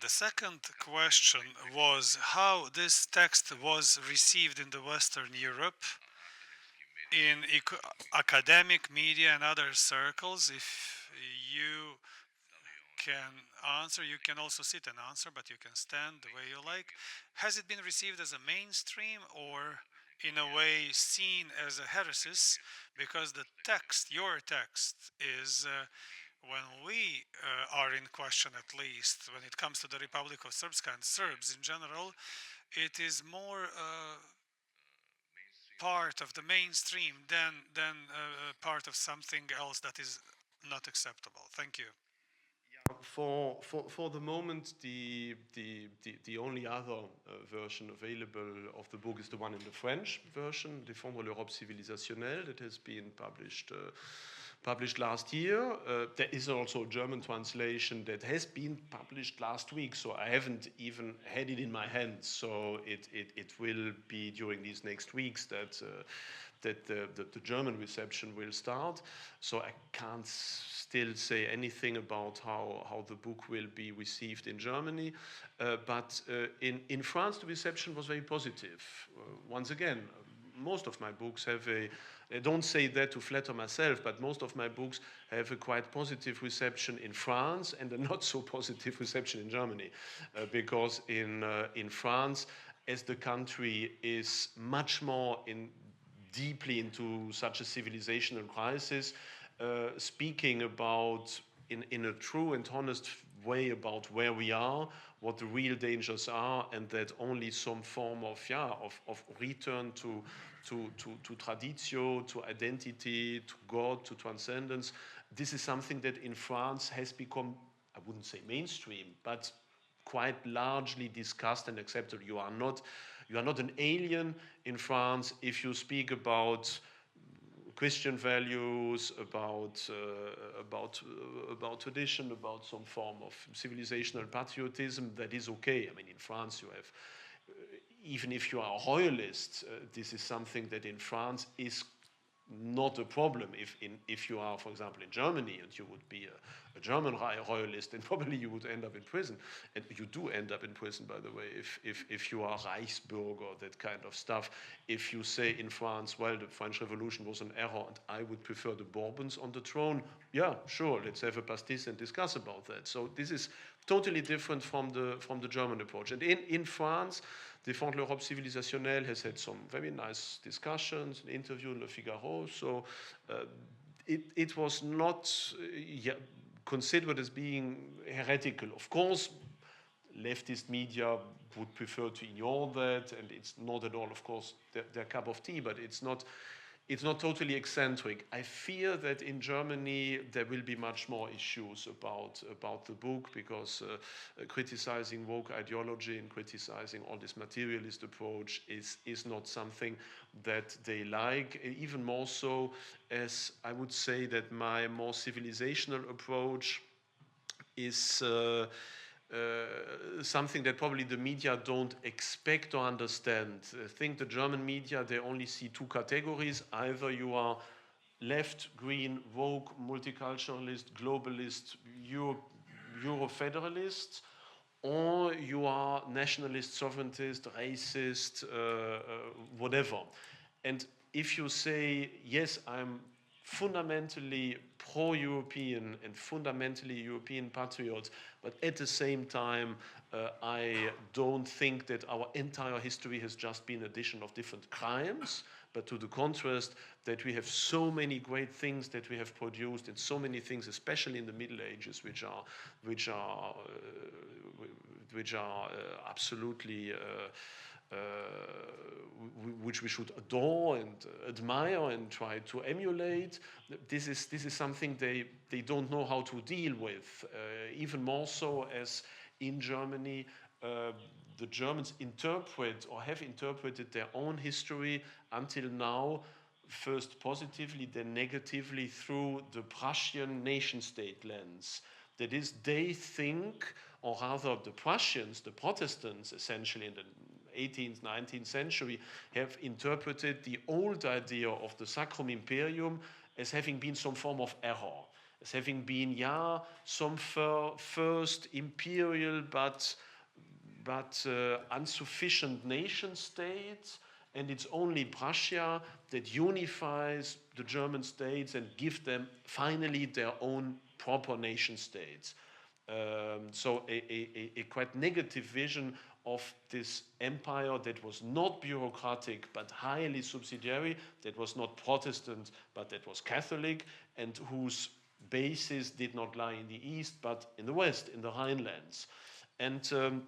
The second question was how this text was received in the Western Europe, in academic, media, and other circles. If you can answer, you can also sit and answer, but you can stand the way you like. Has it been received as a mainstream, or in a way seen as a heresis? Because the text, your text, is when we are in question, at least when it comes to the Republic of Srpska and Serbs in general, it is more part of the mainstream than part of something else that is not acceptable. Thank you. For the moment, the only other version available of the book is the one in the French version, Défendre l'Europe civilisationnelle, that has been published last year. There is also a German translation that has been published last week, so I haven't even had it in my hands. So it will be during these next weeks that the German reception will start. So I can't still say anything about how the book will be received in Germany. But in France, the reception was very positive. Once again, most of my books have I don't say that to flatter myself, but most of my books have a quite positive reception in France and a not so positive reception in Germany. Because in France, as the country is much more deeply into such a civilizational crisis, speaking about in a true and honest way about where we are, what the real dangers are, and that only some form of return to traditio, to identity, to God, to transcendence. This is something that in France has become, I wouldn't say mainstream, but quite largely discussed and accepted. You are not an alien in France if you speak about Christian values, about tradition, about some form of civilizational patriotism. That is okay. I mean, in France you have, even if you are a royalist, this is something that in France is not a problem. If you are, for example, in Germany and you would be a German royalist, then probably you would end up in prison. And you do end up in prison, by the way, if you are Reichsbürger, that kind of stuff. If you say in France, well, the French Revolution was an error and I would prefer the Bourbons on the throne, yeah, sure, let's have a pastis and discuss about that. So this is totally different from the German approach. And in France, Défendre l'Europe civilisationnelle has had some very nice discussions, an interview in Le Figaro. So it was not considered as being heretical. Of course, leftist media would prefer to ignore that, and it's not at all, of course, their cup of tea, but it's not totally eccentric. I fear that in Germany there will be much more issues about the book, because criticizing woke ideology and criticizing all this materialist approach is not something that they like, even more so as I would say that my more civilizational approach is something that probably the media don't expect or understand. I think the German media, they only see two categories. Either you are left, green, woke, multiculturalist, globalist, Euro-federalist, or you are nationalist, sovereigntist, racist, whatever. And if you say, yes, I'm fundamentally pro-European and fundamentally European patriot, but at the same time, I don't think that our entire history has just been an addition of different crimes, but to the contrast, that we have so many great things that we have produced, and so many things, especially in the Middle Ages, which are absolutely which we should adore and admire and try to emulate. This is something they don't know how to deal with. Even more so as in Germany, the Germans interpret or have interpreted their own history until now, first positively, then negatively, through the Prussian nation-state lens. That is, they think, or rather the Prussians, the Protestants, essentially in the 18th, 19th century, have interpreted the old idea of the Sacrum Imperium as having been some form of error, as having been, some first imperial but insufficient nation state, and it's only Prussia that unifies the German states and gives them finally their own proper nation states. So a quite negative vision of this empire that was not bureaucratic but highly subsidiary, that was not Protestant but that was Catholic, and whose basis did not lie in the east but in the west, in the Rhinelands. And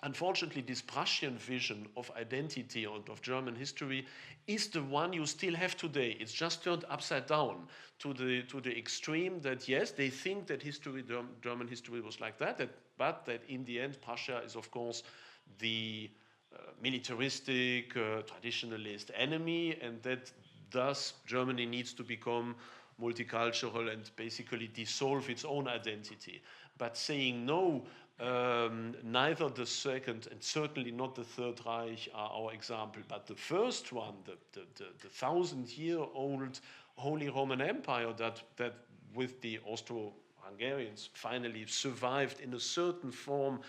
unfortunately, this Prussian vision of identity and of German history is the one you still have today. It's just turned upside down to the extreme that, yes, they think that German history was like that, but that in the end, Prussia is, of course, the militaristic, traditionalist enemy, and that thus Germany needs to become multicultural and basically dissolve its own identity. But saying no, neither the second and certainly not the Third Reich are our example, but the first one, the 1,000-year-old Holy Roman Empire that with the Austro-Hungarians finally survived in a certain form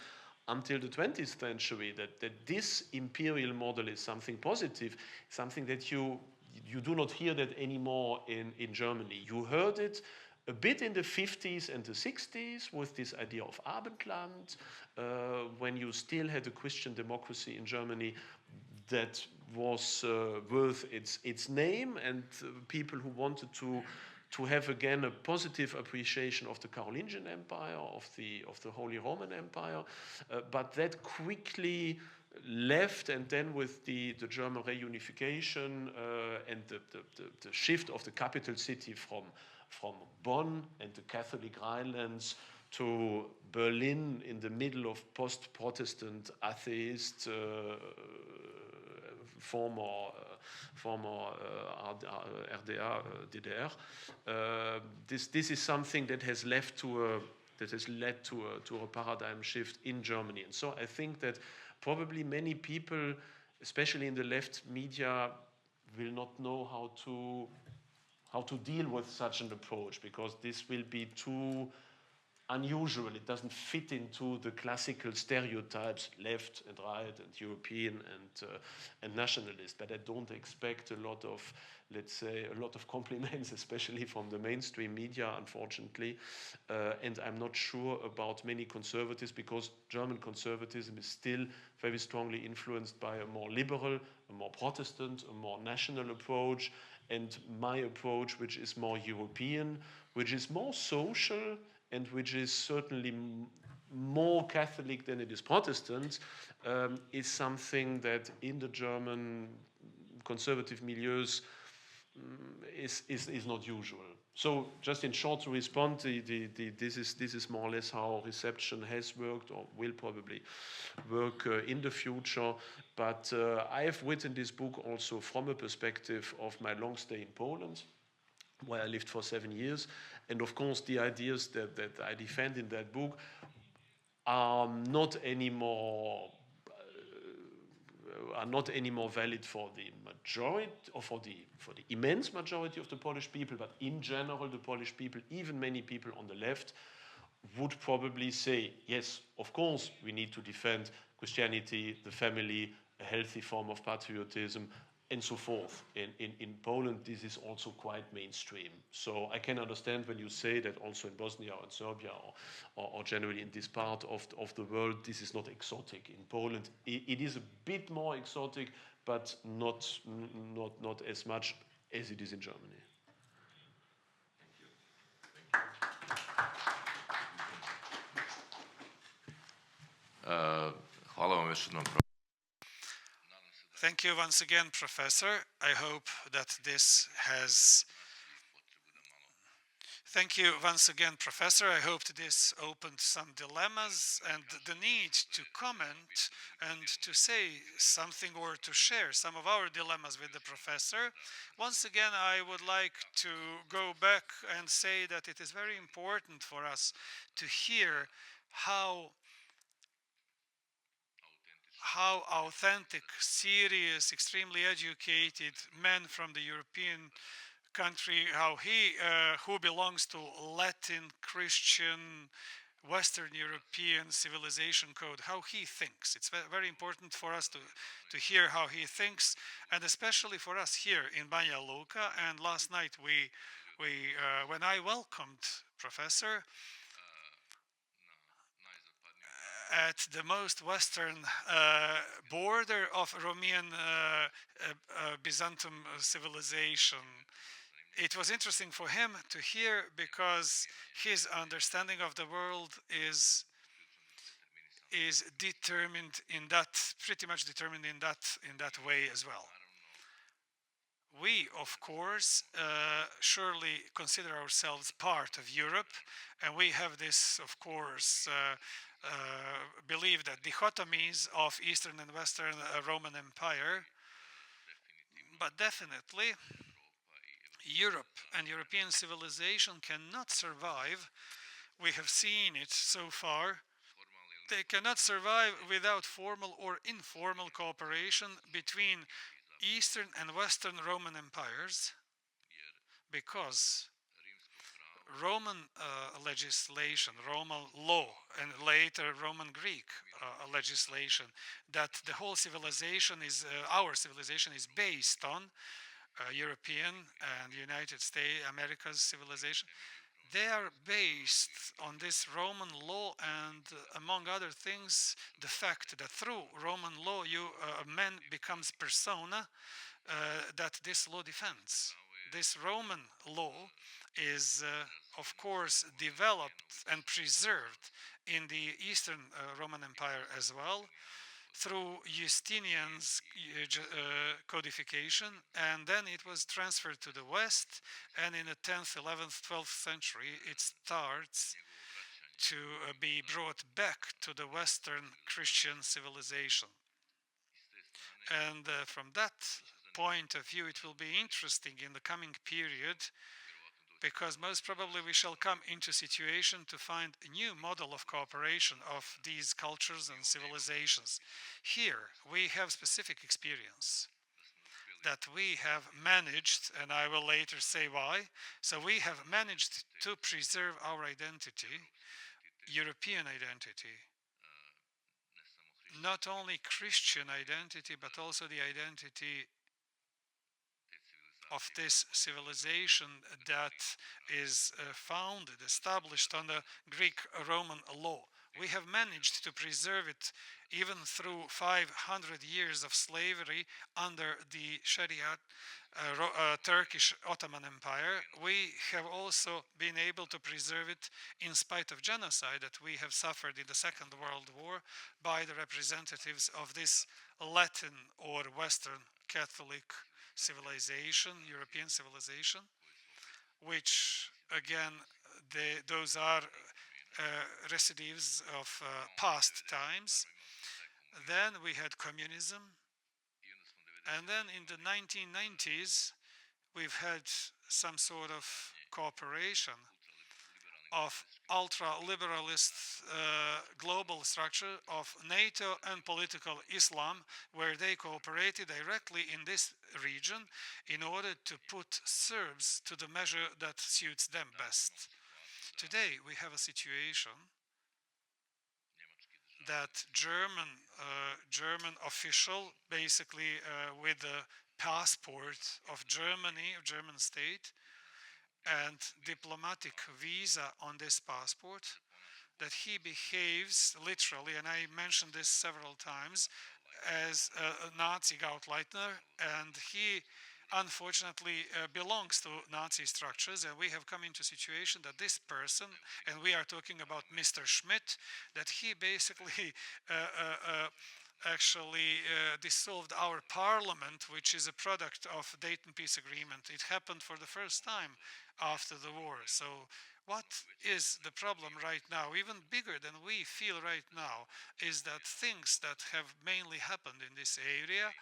until the 20th century, that this imperial model is something positive, something that you do not hear that anymore in Germany. You heard it a bit in the 50s and the 60s with this idea of Abendland, when you still had a Christian democracy in Germany that was worth its name, and people who wanted to to have again a positive appreciation of the Carolingian Empire, of the Holy Roman Empire, but that quickly left, and then with the German reunification and the shift of the capital city from Bonn and the Catholic Rhinelands to Berlin in the middle of post-Protestant atheist former RDA, DDR. This is something that has led to a paradigm shift in Germany, and so I think that probably many people, especially in the left media, will not know how to deal with such an approach, because this will be too unusual. It doesn't fit into the classical stereotypes, left and right and European and nationalist. But I don't expect a lot of, let's say, a lot of compliments, especially from the mainstream media, unfortunately. And I'm not sure about many conservatives, because German conservatism is still very strongly influenced by a more liberal, a more Protestant, a more national approach. And my approach, which is more European, which is more social, and which is certainly more Catholic than it is Protestant, is something that in the German conservative milieus is not usual. So just in short to respond, this is more or less how reception has worked or will probably work in the future. But I have written this book also from a perspective of my long stay in Poland, where I lived for 7 years. And of course, the ideas that I defend in that book are not anymore valid for the majority, or for the immense majority of the Polish people, but in general, the Polish people, even many people on the left, would probably say, yes, of course, we need to defend Christianity, the family, a healthy form of patriotism, and so forth. In Poland, this is also quite mainstream. So I can understand when you say that also in Bosnia or in Serbia or generally in this part of the world, this is not exotic. In Poland, it is a bit more exotic, but not as much as it is in Germany. Hvala vam još jednom. Thank you once again, Professor. I hope that this has... Thank you once again, Professor. I hope this opened some dilemmas and the need to comment and to say something or to share some of our dilemmas with the Professor. Once again, I would like to go back and say that it is very important for us to hear how authentic, serious, extremely educated men from the European country, how he, who belongs to Latin, Christian, Western European civilization code, how he thinks. It's very important for us to hear how he thinks, and especially for us here in Banja Luka. And last night, when I welcomed Professor, at the most western border of Romanian Byzantium civilization. It was interesting for him to hear, because his understanding of the world is determined in that, pretty much determined in that way as well. We, of course, surely consider ourselves part of Europe, and we have this, of course, believe that dichotomies of Eastern and Western Roman Empire, but definitely Europe and European civilization cannot survive. We have seen it so far. They cannot survive without formal or informal cooperation between Eastern and Western Roman empires, because Roman legislation, Roman law, and later Roman Greek legislation, that the whole civilization is, our civilization is based on, European and United States, America's civilization, they are based on this Roman law, and among other things, the fact that through Roman law, man becomes persona that this law defends. this Roman law is, of course, developed and preserved in the Eastern Roman Empire as well, through Justinian's codification, and then it was transferred to the West, and in the 10th, 11th, 12th century it starts to be brought back to the Western Christian civilization. And from that point of view, it will be interesting in the coming period, because most probably we shall come into situation to find a new model of cooperation of these cultures and civilizations. Here we have specific experience that we have managed, and I will later say why. So we have managed to preserve our identity, European identity, not only Christian identity, but also the identity of this civilization that is founded, established on the Greek-Roman law. We have managed to preserve it even through 500 years of slavery under the Sharia Turkish Ottoman Empire. We have also been able to preserve it in spite of genocide that we have suffered in the Second World War by the representatives of this Latin or Western Catholic civilization, European civilization, which again, those are residues of past times. Then we had communism, and then in the 1990s we've had some sort of cooperation of ultra-liberalist global structure of NATO and political Islam, where they cooperated directly in this region in order to put Serbs to the measure that suits them best. Today we have a situation that German official, basically with the passport of Germany, of German state, and diplomatic visa on this passport, that he behaves literally, and I mentioned this several times, as a Nazi Gauleiter, and he unfortunately belongs to Nazi structures, and we have come into a situation that this person, and we are talking about Mr. Schmidt, that he basically actually dissolved our parliament, which is a product of Dayton Peace Agreement. It happened for the first time after the war. So what is the problem right now, even bigger than we feel right now, is that things that have mainly happened in this area,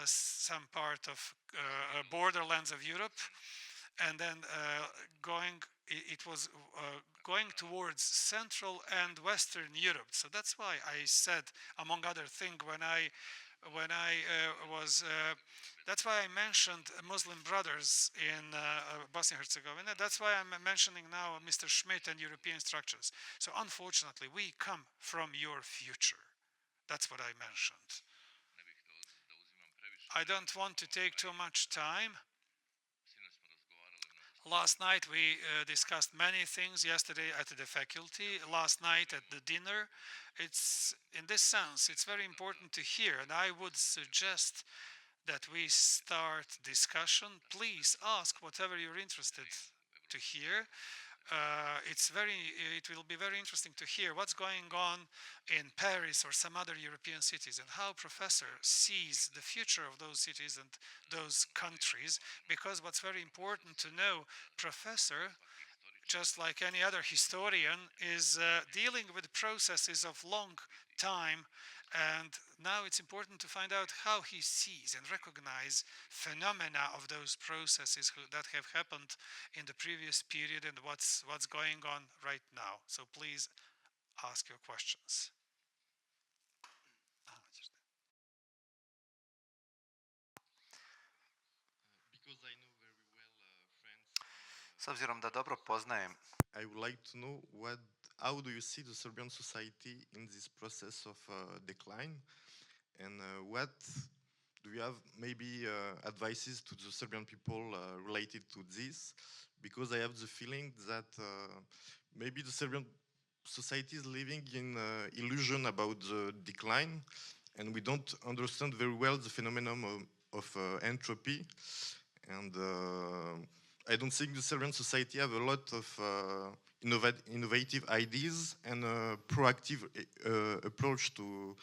some part of borderlands of Europe, and then it was going towards Central and Western Europe. So that's why I said, among other things, that's why I mentioned Muslim brothers in Bosnia and Herzegovina. That's why I'm mentioning now Mr. Schmidt and European structures. So unfortunately, we come from your future. That's what I mentioned. I don't want to take too much time. Last night we discussed many things, yesterday at the faculty, last night at the dinner. It's, in this sense, it's very important to hear, and I would suggest that we start discussion. Please ask whatever you're interested to hear. It will be very interesting to hear what's going on in Paris or some other European cities, and how Professor sees the future of those cities and those countries, because what's very important to know, Professor, just like any other historian, is dealing with processes of long time, and now it's important to find out how he sees and recognize phenomena of those processes that have happened in the previous period and what's going on right now. So please ask your questions. Because I know very well France. S obzirom da dobro poznajem I would like to know how do you see the Serbian society in this process of decline, and what do you have maybe advices to the Serbian people related to this? Because I have the feeling that maybe the Serbian society is living in illusion about the decline, and we don't understand very well the phenomenon of entropy. and I don't think the Serbian society have a lot of innovative ideas and a proactive approach to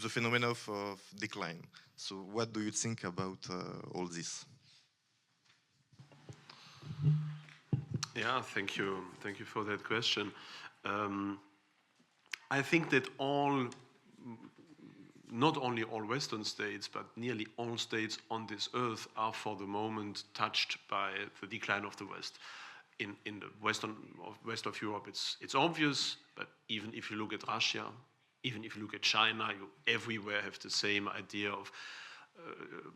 the phenomenon of decline. So what do you think about all this? Yeah, thank you. Thank you for that question. I think that not only all Western states, but nearly all states on this earth are for the moment touched by the decline of the West. In the west of Europe, it's obvious, but even if you look at Russia, even if you look at China, you everywhere have the same idea of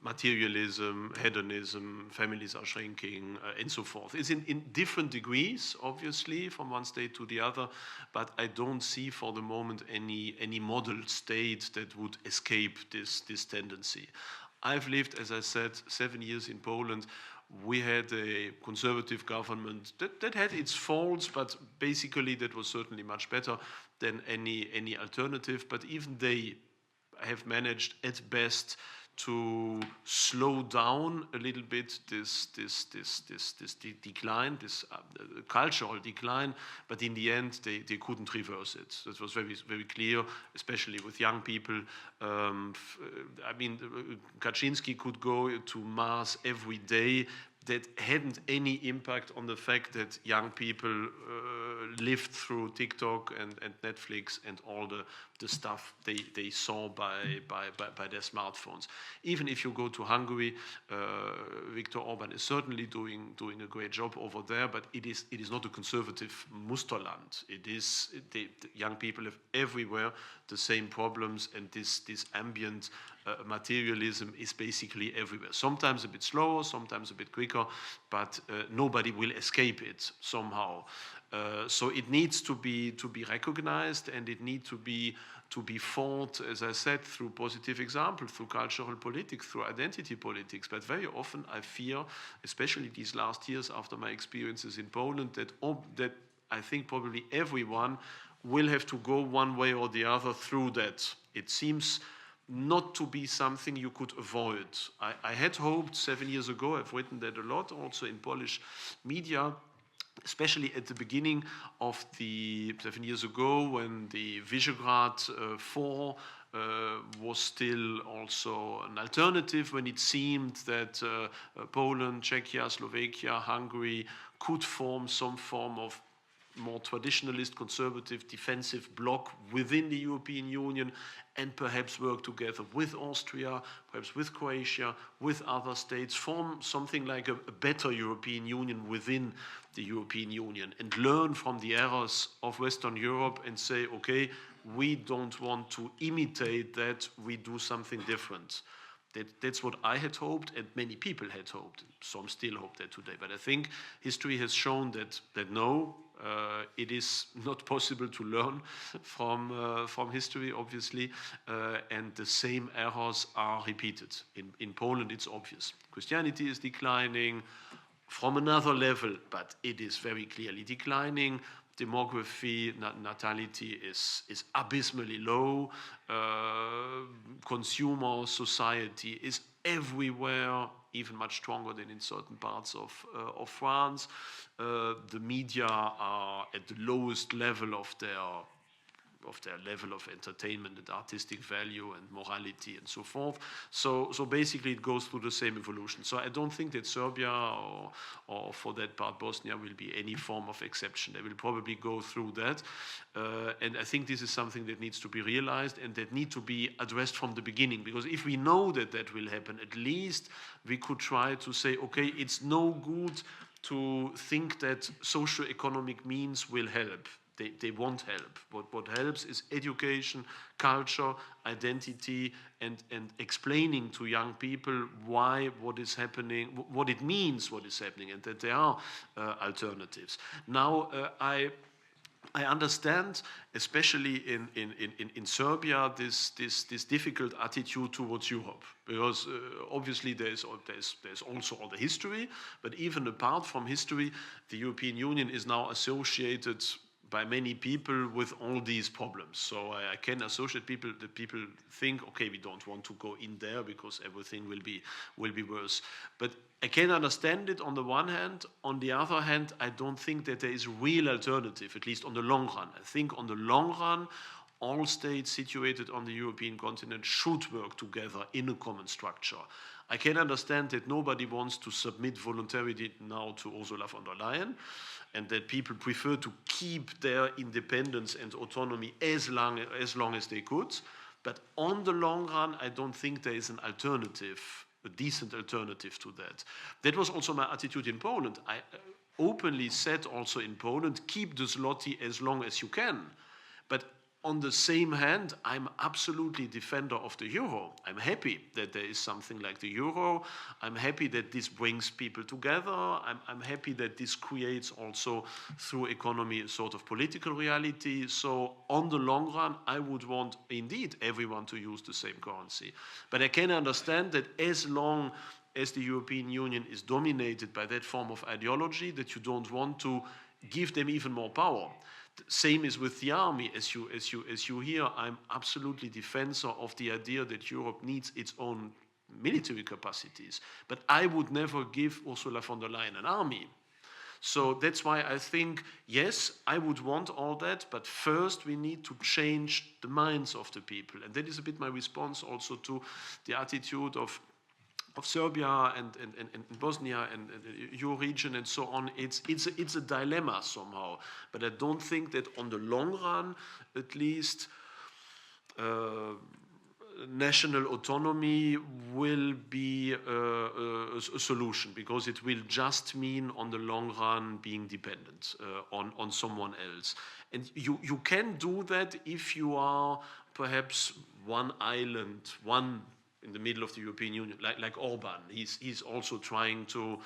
materialism, hedonism, families are shrinking, and so forth. It's in different degrees, obviously, from one state to the other, but I don't see for the moment any model state that would escape this tendency. I've lived, as I said, 7 years in Poland. We had a conservative government that had its faults, but basically that was certainly much better than any alternative. But even they have managed at best to slow down a little bit this decline, this cultural decline, but in the end they couldn't reverse it. That was very, very clear, especially with young people. I mean, Kaczynski could go to mass every day. That hadn't any impact on the fact that young people lived through TikTok and Netflix and all the stuff they saw by their smartphones. Even if you go to Hungary, Viktor Orban is certainly doing a great job over there, but it is not a conservative Musterland. The young people have everywhere the same problems, and this ambient materialism is basically everywhere. Sometimes a bit slower, sometimes a bit quicker, but nobody will escape it somehow. So it needs to be recognized, and it needs to be fought, as I said, through positive examples, through cultural politics, through identity politics. But very often I fear, especially these last years after my experiences in Poland, that I think probably everyone will have to go one way or the other through that. It seems not to be something you could avoid. I had hoped 7 years ago, I've written that a lot also in Polish media, especially at the beginning of 7 years ago when the Visegrad 4 was still also an alternative, when it seemed that Poland, Czechia, Slovakia, Hungary could form some form of more traditionalist, conservative, defensive bloc within the European Union, and perhaps work together with Austria, perhaps with Croatia, with other states, form something like a better European Union within the European Union, and learn from the errors of Western Europe and say, okay, we don't want to imitate that, we do something different. That's what I had hoped, and many people had hoped. Some still hope that today. But I think history has shown that no, it is not possible to learn from history, obviously, and the same errors are repeated. In Poland, it's obvious. Christianity is declining from another level, but it is very clearly declining. Demography, natality is abysmally low. Consumer society is everywhere, even much stronger than in certain parts of France. The media are at the lowest level of their level of entertainment and artistic value and morality and so forth. So basically it goes through the same evolution. So I don't think that Serbia or for that part Bosnia will be any form of exception. They will probably go through that. And I think this is something that needs to be realized and that need to be addressed from the beginning. Because if we know that that will happen, at least we could try to say, okay, it's no good to think that socio-economic means will help. They won't help. What helps is education, culture, identity, and explaining to young people why what is happening, what it means, what is happening, and that there are alternatives. Now, I understand, especially in Serbia, this difficult attitude towards Europe, because obviously there's also all the history, but even apart from history, the European Union is now associated by many people with all these problems. So I can associate people that people think, okay, we don't want to go in there because everything will be worse. But I can understand it on the one hand. On the other hand, I don't think that there is a real alternative, at least on the long run. I think on the long run, all states situated on the European continent should work together in a common structure. I can understand that nobody wants to submit voluntarily now to Ursula von der Leyen, and that people prefer to keep their independence and autonomy as long as they could. But on the long run, I don't think there is an alternative, a decent alternative to that. That was also my attitude in Poland. I openly said also in Poland, keep the zloty as long as you can. But on the same hand, I'm absolutely defender of the euro. I'm happy that there is something like the euro. I'm happy that this brings people together. I'm happy that this creates also through economy a sort of political reality. So on the long run, I would want indeed everyone to use the same currency. But I can understand that as long as the European Union is dominated by that form of ideology, that you don't want to give them even more power. Same is with the army. As you hear, I'm absolutely defender of the idea that Europe needs its own military capacities. But I would never give Ursula von der Leyen an army. So that's why I think, yes, I would want all that, but first we need to change the minds of the people. And that is a bit my response also to the attitude of Serbia and Bosnia and your region and so on. It's a dilemma somehow, but I don't think that on the long run, at least, national autonomy will be a solution, because it will just mean on the long run being dependent on someone else. And you can do that if you are perhaps one island, one in the middle of the European Union, like Orban. He's also trying to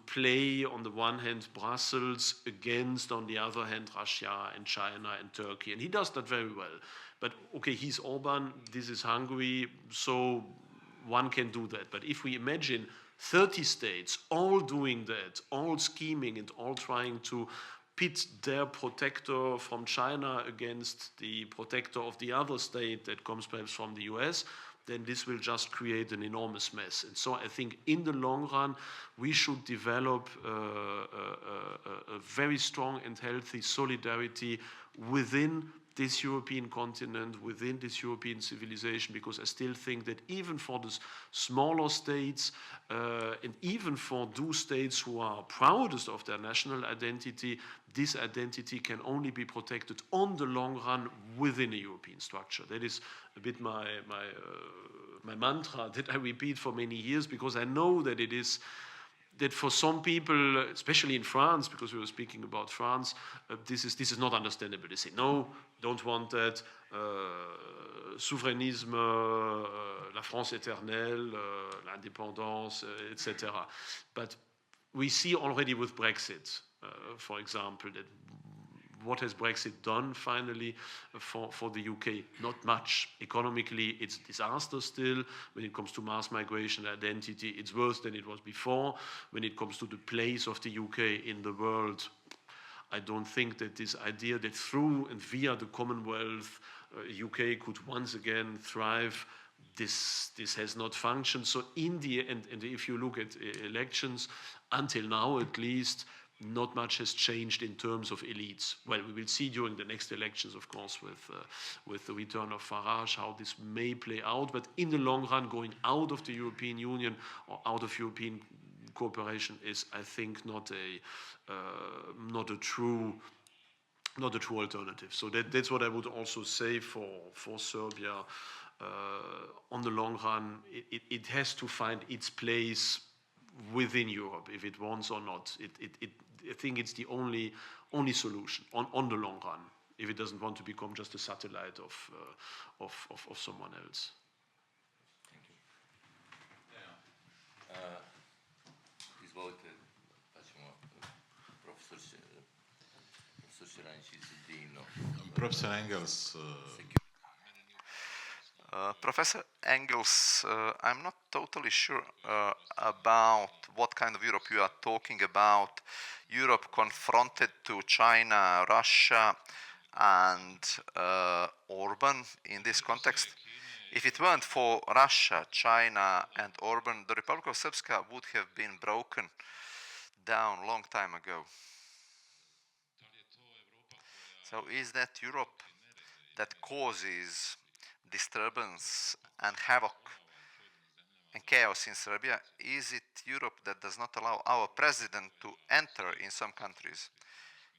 play, on the one hand, Brussels against, on the other hand, Russia and China and Turkey. And he does that very well. But, okay, he's Orban, this is Hungary, so one can do that. But if we imagine 30 states all doing that, all scheming and all trying to pit their protector from China against the protector of the other state that comes perhaps from the US, then this will just create an enormous mess. And so I think in the long run, we should develop a very strong and healthy solidarity within this European continent, within this European civilization, because I still think that even for the smaller states, and even for those states who are proudest of their national identity, this identity can only be protected on the long run within a European structure. That is a bit my mantra that I repeat for many years, because I know that it is that for some people, especially in France, because we were speaking about France, this is not understandable. They say, no, don't want that, souverainisme, la France éternelle, l'indépendance, etc. But we see already with Brexit, for example, that what has Brexit done finally for the UK? Not much. Economically, it's disaster still. When it comes to mass migration identity, it's worse than it was before. When it comes to the place of the UK in the world, I don't think that this idea that through and via the Commonwealth, UK could once again thrive, this has not functioned. So in the end, and if you look at elections, until now at least, not much has changed in terms of elites. Well, we will see during the next elections, of course, with the return of Farage, how this may play out. But in the long run, going out of the European Union or out of European cooperation is, I think, not a true alternative. So that's what I would also say for Serbia. On the long run, it has to find its place within Europe, if it wants or not. I think it's the only solution on the long run, if it doesn't want to become just a satellite of someone else. Thank you. Izvolite, pa ćemo profesor Šeranić iz Dino. Professor Engels, Professor Engels, I'm not totally sure about what kind of Europe you are talking about. Europe confronted to China, Russia, and Orban in this context. If it weren't for Russia, China, and Orban, the Republic of Srpska would have been broken down a long time ago. So is that Europe that causes disturbance and havoc and chaos in Serbia? Is it Europe that does not allow our president to enter in some countries?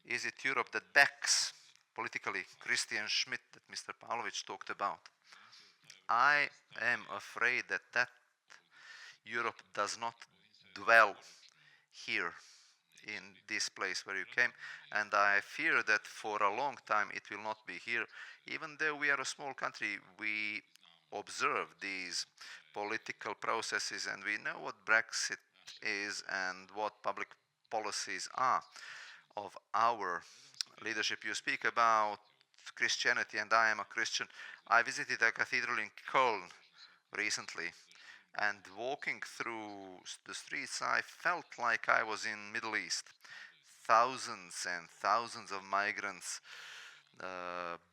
Is it Europe that backs politically Christian Schmidt that Mr. Pavlovic talked about? I am afraid that that Europe does not dwell here in this place where you came, and I fear that for a long time it will not be here. Even though we are a small country, we observe these political processes and we know what Brexit is and what public policies are of our leadership. You speak about Christianity, and I am a Christian. I visited a cathedral in Köln recently, and walking through the streets I felt like I was in Middle East. Thousands and thousands of migrants,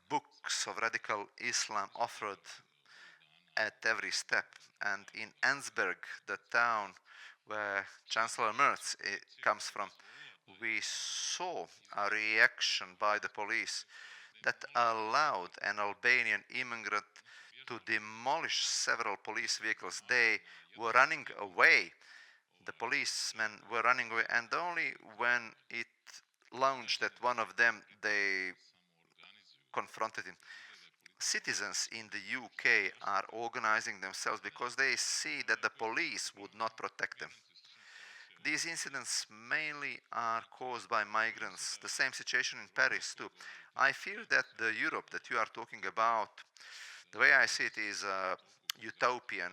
books of radical Islam offered at every step. And in Ensberg, the town where Chancellor Merz comes from, we saw a reaction by the police that allowed an Albanian immigrant to demolish several police vehicles. They were running away. The policemen were running away, and only when it launched at one of them, they confronted him. Citizens in the UK are organizing themselves because they see that the police would not protect them. These incidents mainly are caused by migrants. The same situation in Paris too. I fear that the Europe that you are talking about, the way I see it, is a utopian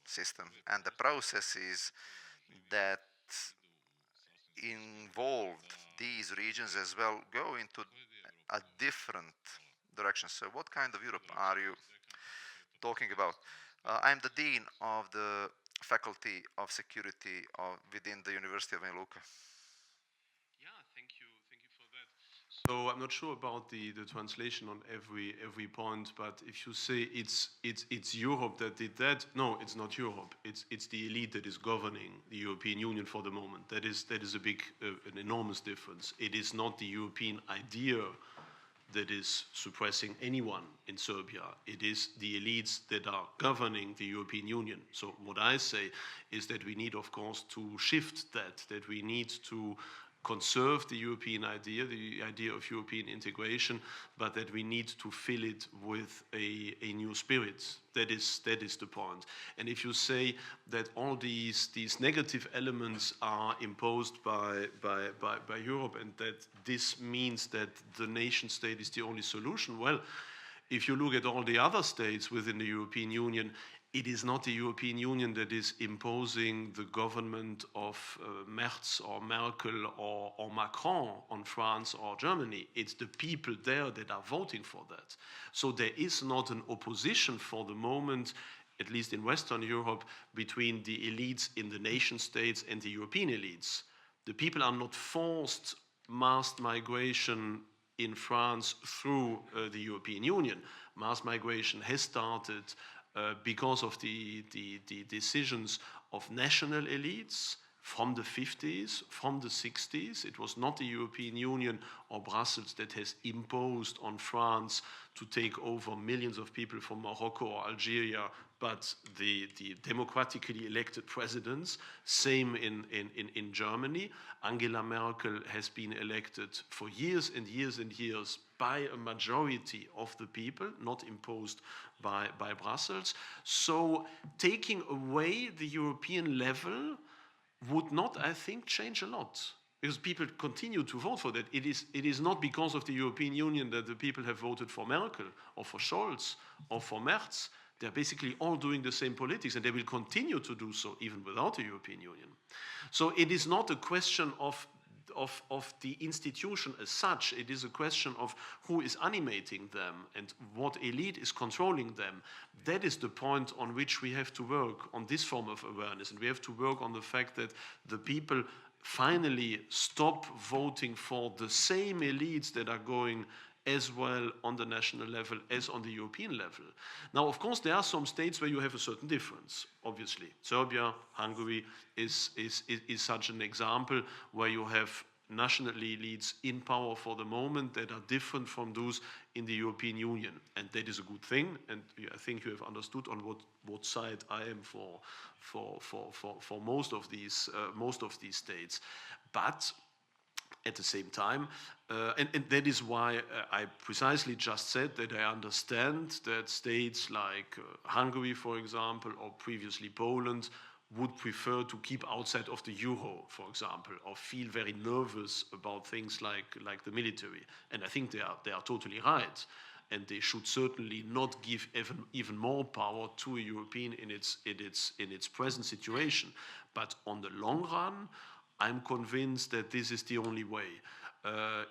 system, and the processes that involved these regions as well go into a different direction. So what kind of Europe are you talking about? I'm the Dean of the Faculty of Security within the University of Miluka. Yeah, thank you for that. So I'm not sure about the translation on every point, but if you say it's Europe that did that, no, it's not Europe. It's the elite that is governing the European Union for the moment. That is a big, an enormous difference. It is not the European idea that is suppressing anyone in Serbia. It is the elites that are governing the European Union. So what I say is that we need, of course, to shift that we need to conserve the European idea, the idea of European integration, but that we need to fill it with a new spirit. That is the point. And if you say that all these negative elements are imposed by Europe, and that this means that the nation state is the only solution, well, if you look at all the other states within the European Union, it is not the European Union that is imposing the government of Merz or Merkel or Macron on France or Germany. It's the people there that are voting for that. So there is not an opposition for the moment, at least in Western Europe, between the elites in the nation states and the European elites. The people are not forced mass migration in France through the European Union. Mass migration has started because of the decisions of national elites from the 50s, from the 60s. It was not the European Union or Brussels that has imposed on France to take over millions of people from Morocco or Algeria, but the democratically elected presidents. Same in Germany. Angela Merkel has been elected for years and years and years by a majority of the people, not imposed by Brussels. So taking away the European level would not, I think, change a lot, because people continue to vote for that. It is not because of the European Union that the people have voted for Merkel or for Scholz or for Merz. They're basically all doing the same politics, and they will continue to do so even without the European Union. So it is not a question of of the institution as such. It is a question of who is animating them and what elite is controlling them. That is the point on which we have to work on this form of awareness, and we have to work on the fact that the people finally stop voting for the same elites that are going as well on the national level as on the European level. Now, of course, there are some states where you have a certain difference, obviously. Serbia, Hungary is such an example where you have national elites in power for the moment that are different from those in the European Union. And that is a good thing, and I think you have understood on what side I am for most of these states. But at the same time, and that is why I precisely just said that I understand that states like Hungary, for example, or previously Poland, would prefer to keep outside of the euro, for example, or feel very nervous about things like the military. And I think they are totally right. And they should certainly not give even more power to a European in its present situation. But on the long run, I'm convinced that this is the only way.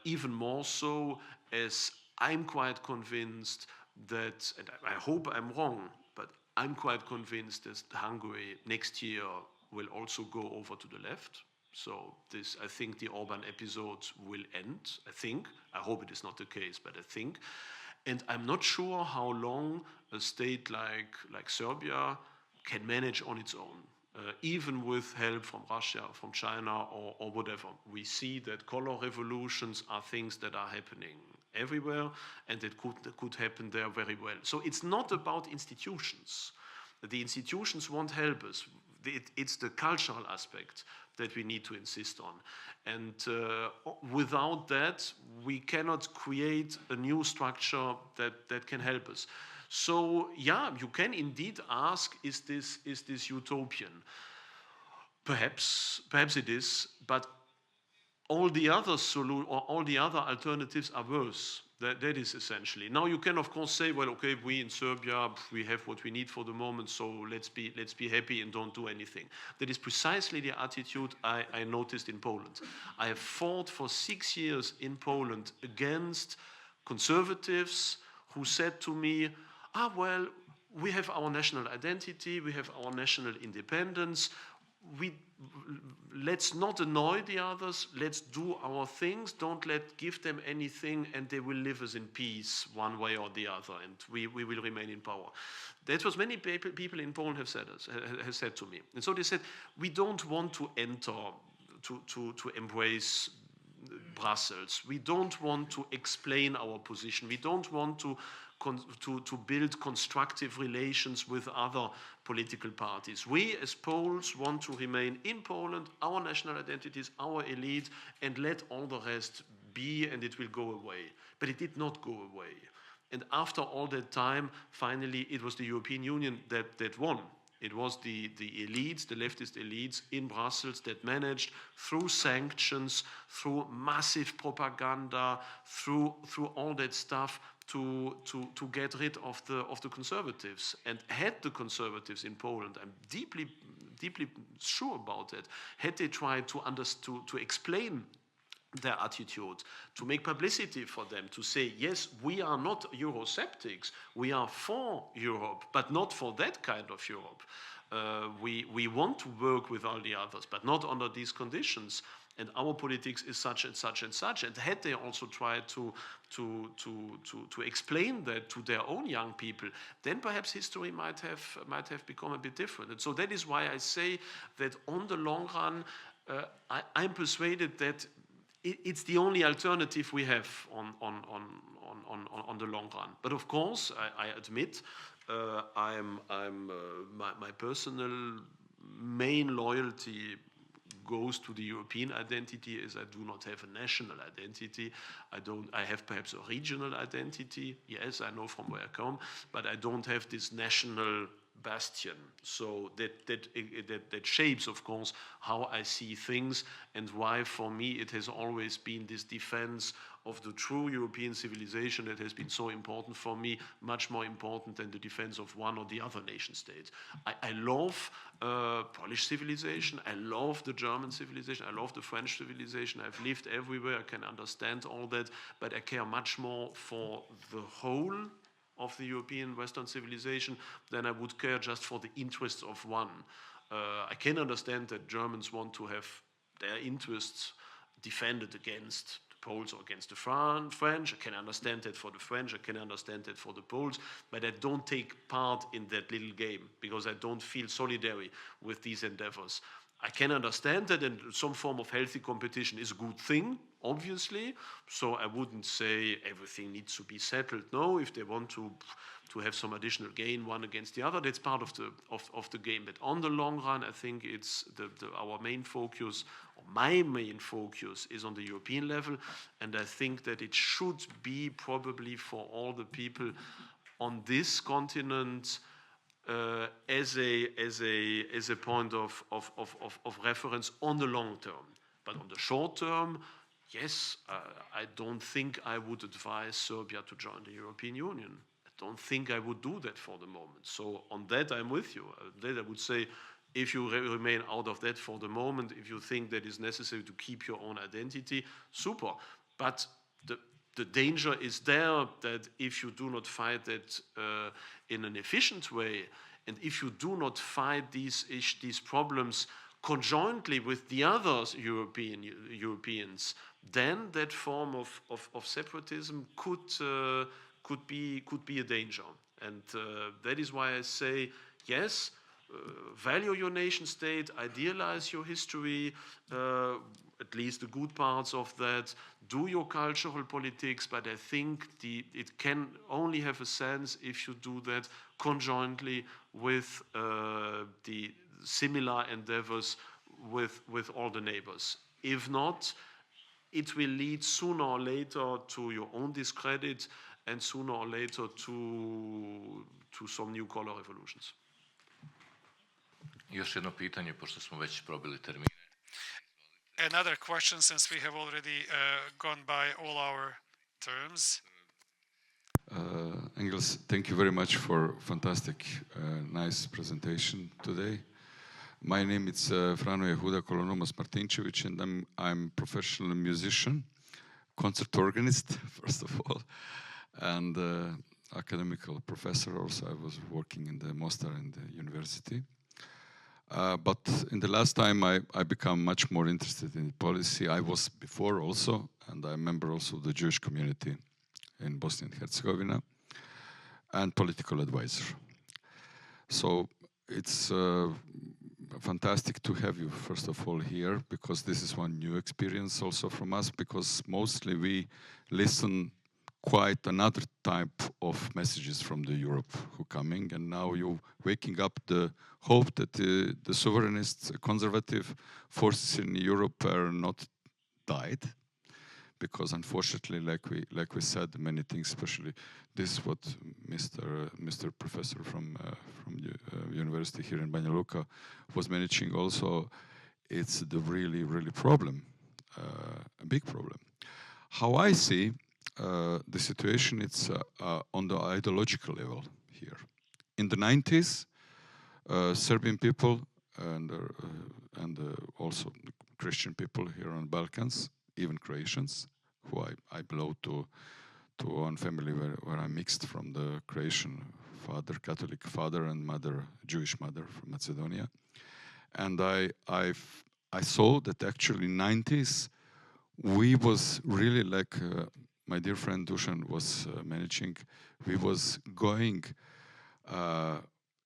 Even more so as I'm quite convinced that, and I hope I'm wrong, but I'm quite convinced that Hungary next year will also go over to the left. So I think the Orban episode will end, I think. I hope it is not the case, but I think. And I'm not sure how long a state like Serbia can manage on its own. Even with help from Russia, from China, or whatever. We see that color revolutions are things that are happening everywhere, and that could happen there very well. So it's not about institutions. The institutions won't help us. It's the cultural aspect that we need to insist on. And without that, we cannot create a new structure that can help us. So yeah, you can indeed ask, is this utopian? Perhaps it is, but all the other alternatives are worse. That is essentially. Now you can of course say, well, okay, we in Serbia, we have what we need for the moment, so let's be happy and don't do anything. That is precisely the attitude I noticed in Poland. I have fought for 6 years in Poland against conservatives who said to me, well, we have our national identity, we have our national independence, let's not annoy the others, let's do our things, don't give them anything, and they will live us in peace one way or the other, and we will remain in power. That was many people in Poland have said to me. And so they said, we don't want to enter, to embrace Brussels. We don't want to explain our position. We don't want to build constructive relations with other political parties. We as Poles want to remain in Poland, our national identities, our elite, and let all the rest be, and it will go away. But it did not go away. And after all that time, finally, it was the European Union that won. It was the elites, the leftist elites in Brussels that managed, through sanctions, through massive propaganda, through all that stuff, to get rid of the conservatives. And had the conservatives in Poland, I'm deeply sure about it, had they tried to explain their attitude, to make publicity for them, to say, yes, we are not Eurosceptics, we are for Europe, but not for that kind of Europe. We want to work with all the others, but not under these conditions. And our politics is such and such and such. And had they also tried to explain that to their own young people, then perhaps history might have become a bit different. And so that is why I say that on the long run, I'm persuaded that it's the only alternative we have on the long run. But of course, I admit, my personal main loyalty goes to the European identity, as I do not have a national identity. I have perhaps a regional identity. Yes, I know from where I come, but I don't have this national bastion. So that shapes, of course, how I see things, and why for me it has always been this defense of the true European civilization that has been so important for me, much more important than the defense of one or the other nation state. I love Polish civilization, I love the German civilization, I love the French civilization, I've lived everywhere, I can understand all that, but I care much more for the whole of the European Western civilization than I would care just for the interests of one. I can understand that Germans want to have their interests defended against the Poles or against the French. I can understand that for the French, I can understand that for the Poles, but I don't take part in that little game because I don't feel solidary with these endeavors. I can understand that, and some form of healthy competition is a good thing, obviously. So I wouldn't say everything needs to be settled. No, if they want to have some additional gain one against the other, that's part of the game. But on the long run, I think it's our main focus, or my main focus, is on the European level, and I think that it should be probably for all the people on this continent. As a point of reference on the long term. But on the short term, yes, I don't think I would advise Serbia to join the European Union. I don't think I would do that for the moment. So on that, I'm with you. That I would say, if you remain out of that for the moment, if you think that is necessary to keep your own identity, super. But the danger is there that if you do not fight that in an efficient way, and if you do not fight these problems conjointly with the other Europeans, then that form of separatism could be a danger. And that is why I say, yes, value your nation state, idealize your history, at least the good parts of that, do your cultural politics, but I think it can only have a sense if you do that conjointly with the similar endeavors with all the neighbors. If not, it will lead sooner or later to your own discredit and sooner or later to some new color revolutions. Još jedno pitanje, pošto smo već probili termine. Another question, since we have already gone by all our terms. Engels, thank you very much for fantastic, nice presentation today. My name is Frano Jehuda Kolonomos Martinčević, and I'm professional musician, concert organist, first of all, and academical professor also. I was working in the Mostar in the university. But in the last time, I become much more interested in policy. I was before also, and I'm a member also of the Jewish community in Bosnia and Herzegovina, and political advisor. So it's fantastic to have you, first of all, here, because this is one new experience also from us, because mostly we listen quite another type of messages from the Europe who coming, and now you're waking up the hope that the sovereignists, conservative forces in Europe are not died, because unfortunately, like we said, many things, especially this is what Mr. Professor from university here in Banja Luka was managing also. It's the really problem, a big problem. How I see the situation, it's on the ideological level here. In the 90s, Serbian people and also Christian people here on Balkans, even Croatians, who I belong to one family where I'm mixed from the Croatian father, Catholic father, and mother, Jewish mother from Macedonia. And I saw that actually in 90s, we was really like my dear friend Dusan was managing, we was going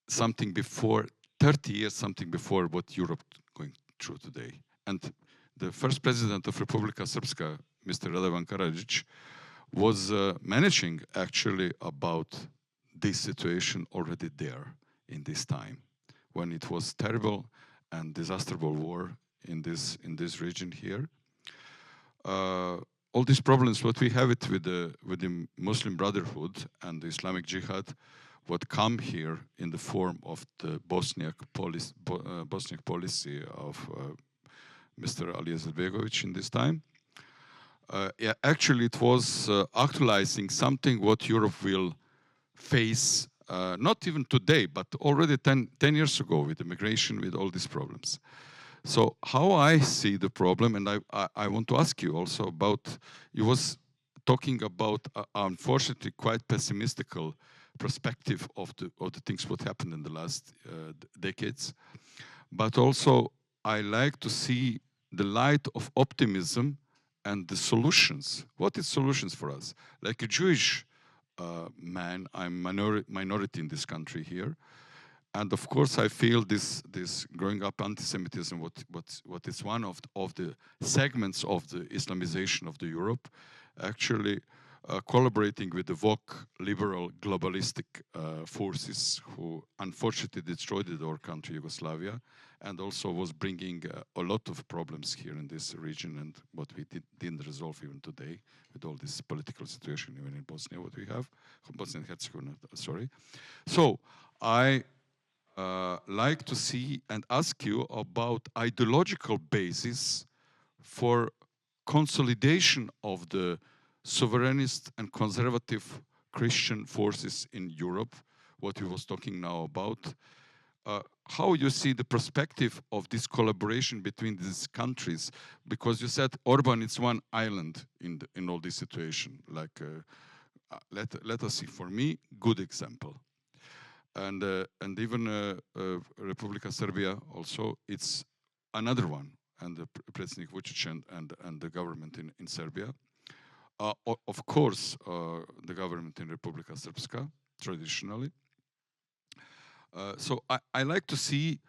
something before, 30 years, something before what Europe going through today. And the first president of Republic of Srpska, Mr. Radovan Karadzic, was managing actually about this situation already there in this time, when it was terrible and disastrous war in this region here. All these problems, what we have it with the Muslim Brotherhood and the Islamic Jihad, what come here in the form of the Bosniak policy of Mr. Ali Izetbegovic in this time. Yeah, actually, it was actualizing something what Europe will face, not even today, but already 10 years ago with immigration, with all these problems. So how I see the problem, and I want to ask you also about, you was talking about, unfortunately, quite pessimistical perspective of the things what happened in the last decades. But also, I like to see the light of optimism and the solutions. What is solutions for us? Like a Jewish man, I'm minority in this country here. And of course, I feel this growing up anti-Semitism, what is one of the segments of the Islamization of the Europe, actually collaborating with the woke, liberal, globalistic forces who unfortunately destroyed our country, Yugoslavia, and also was bringing a lot of problems here in this region, and what we didn't resolve even today with all this political situation, even in Bosnia, what we have, Bosnia and Herzegovina, sorry. So I like to see and ask you about ideological basis for consolidation of the sovereignist and conservative Christian forces in Europe, what we was talking now about. How you see the perspective of this collaboration between these countries? Because you said Orban is one island in all this situation. Like, let us see, for me, good example. And even Republic of Srpska also, it's another one, and the President Vučić and the government in Serbia. Of course, the government in Republic of Srpska, traditionally. So I like to see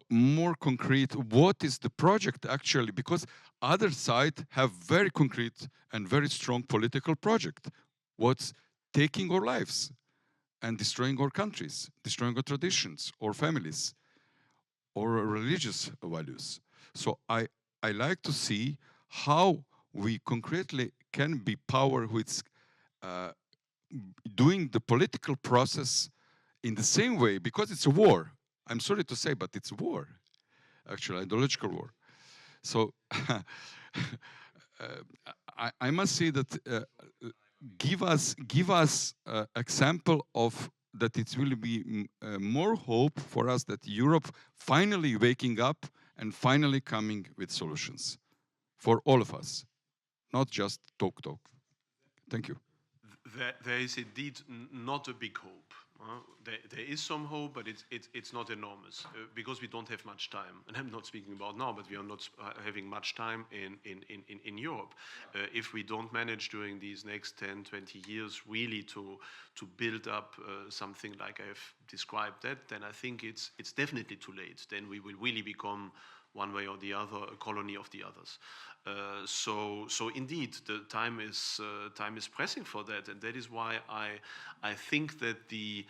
more concrete, what is the project actually, because other side have very concrete and very strong political project. What's taking our lives and destroying our countries, destroying our traditions, or families, or religious values. So I like to see how we concretely can be power who is doing the political process in the same way, because it's a war. I'm sorry to say, but it's a war, actually, ideological war. So I must say that give us example of that it will be more hope for us that Europe finally waking up and finally coming with solutions for all of us, not just talk. Thank you. There is indeed not a big hope. There is some hope, but it's not enormous because we don't have much time. And I'm not speaking about now, but we are not having much time in Europe. If we don't manage during these next 10, 20 years really to build up something like I have described that, then I think it's definitely too late. Then we will really become one way or the other, a colony of the others. So indeed, the time is pressing for that, and that is why I think that the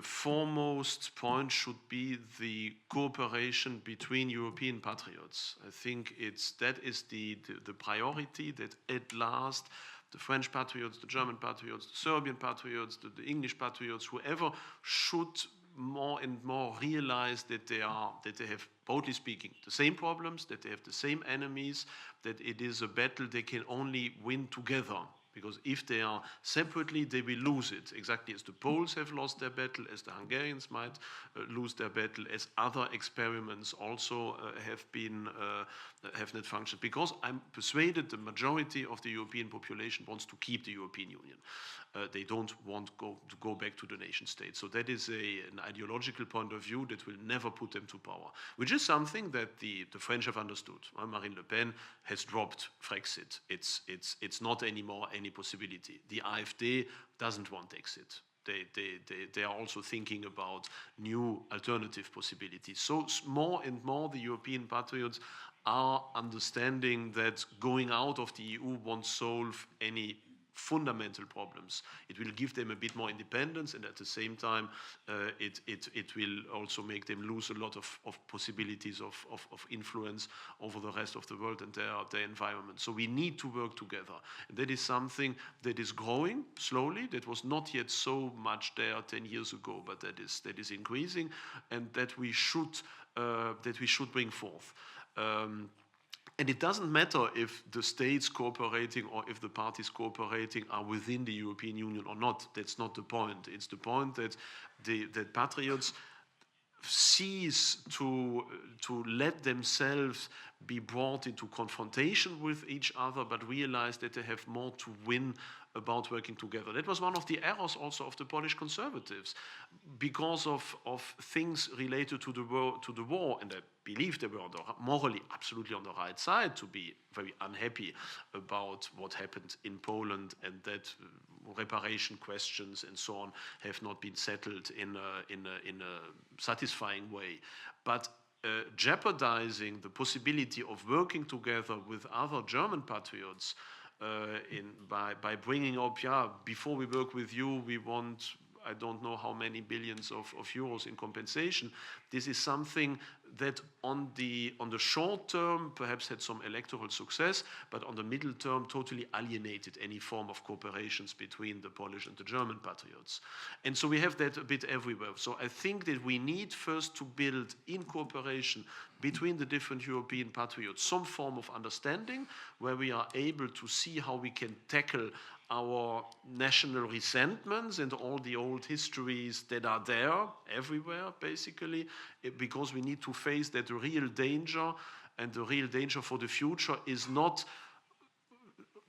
foremost point should be the cooperation between European patriots. I think that is the priority, that at last the French patriots, the German patriots, the Serbian patriots, the English patriots, whoever should more and more realize that they have, broadly speaking, the same problems, that they have the same enemies, that it is a battle they can only win together. Because if they are separately, they will lose it. Exactly as the Poles have lost their battle, as the Hungarians might lose their battle, as other experiments also have not functioned. Because I'm persuaded the majority of the European population wants to keep the European Union. They don't want to go back to the nation state. So that is an ideological point of view that will never put them to power, which is something that the French have understood. Marine Le Pen has dropped Frexit. It's not anymore any possibility. The AfD doesn't want exit. They are also thinking about new alternative possibilities. So more and more the European patriots are understanding that going out of the EU won't solve any fundamental problems. It will give them a bit more independence, and at the same time, it will also make them lose a lot of possibilities of influence over the rest of the world and their environment. So we need to work together. And that is something that is growing slowly, that was not yet so much there 10 years ago, but that is increasing, and that we should bring forth. And it doesn't matter if the states cooperating or if the parties cooperating are within the European Union or not. That's not the point. It's the point that that patriots cease to let themselves be brought into confrontation with each other, but realize that they have more to win about working together. That was one of the errors also of the Polish conservatives, because of things related to the war, and I believe they were morally absolutely on the right side to be very unhappy about what happened in Poland, and that reparation questions and so on have not been settled in a satisfying way. But jeopardizing the possibility of working together with other German patriots by bringing up, before we work with you, we want, I don't know how many billions of euros in compensation. This is something that on the short term perhaps had some electoral success, but on the middle term totally alienated any form of cooperations between the Polish and the German patriots. And so we have that a bit everywhere. So I think that we need first to build in cooperation between the different European patriots some form of understanding where we are able to see how we can tackle our national resentments and all the old histories that are there everywhere, basically, because we need to face that the real danger, and the real danger for the future is not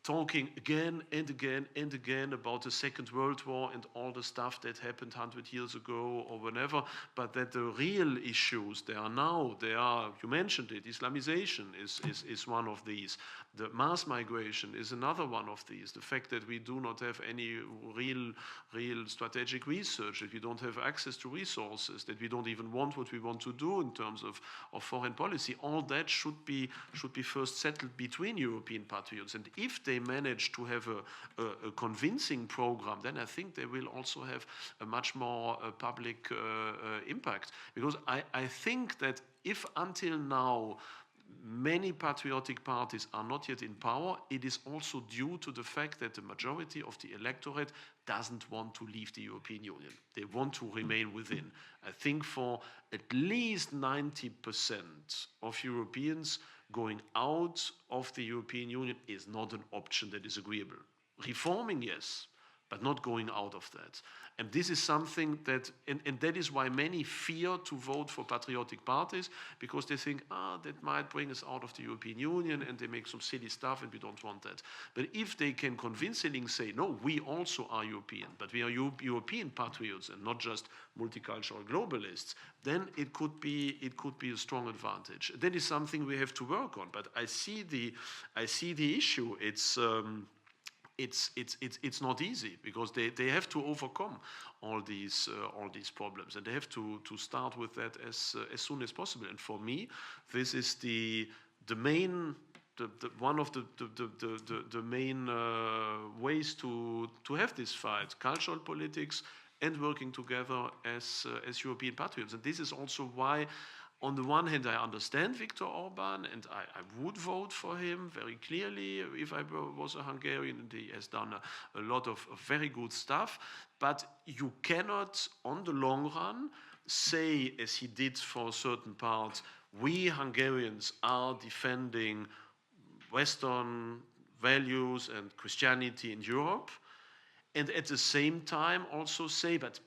talking again and again and again about the Second World War and all the stuff that happened 100 years ago or whenever, but that the real issues, you mentioned it, Islamization is one of these. The mass migration is another one of these. The fact that we do not have any real strategic research, that we don't have access to resources, that we don't even want what we want to do in terms of foreign policy, all that should be first settled between European patriots. And if they manage to have a convincing program, then I think they will also have a much more public impact. Because I think that if until now many patriotic parties are not yet in power, it is also due to the fact that the majority of the electorate doesn't want to leave the European Union. They want to remain within. I think for at least 90% of Europeans, going out of the European Union is not an option that is agreeable. Reforming, yes, but not going out of that. And this is something that, and that is why many fear to vote for patriotic parties, because they think, that might bring us out of the European Union, and they make some silly stuff, and we don't want that. But if they can convincingly say, no, we also are European, but we are European patriots and not just multicultural globalists, then it could be a strong advantage. That is something we have to work on. But I see the issue. It's not easy, because they have to overcome all these problems, and they have to start with that as soon as possible. And for me, this is one of the main ways to have this fight: cultural politics and working together as European patriots. And this is also why, on the one hand, I understand Viktor Orban, and I would vote for him very clearly if I was a Hungarian, and he has done a lot of very good stuff. But you cannot, on the long run, say, as he did for a certain part, we Hungarians are defending Western values and Christianity in Europe, and at the same time also say, but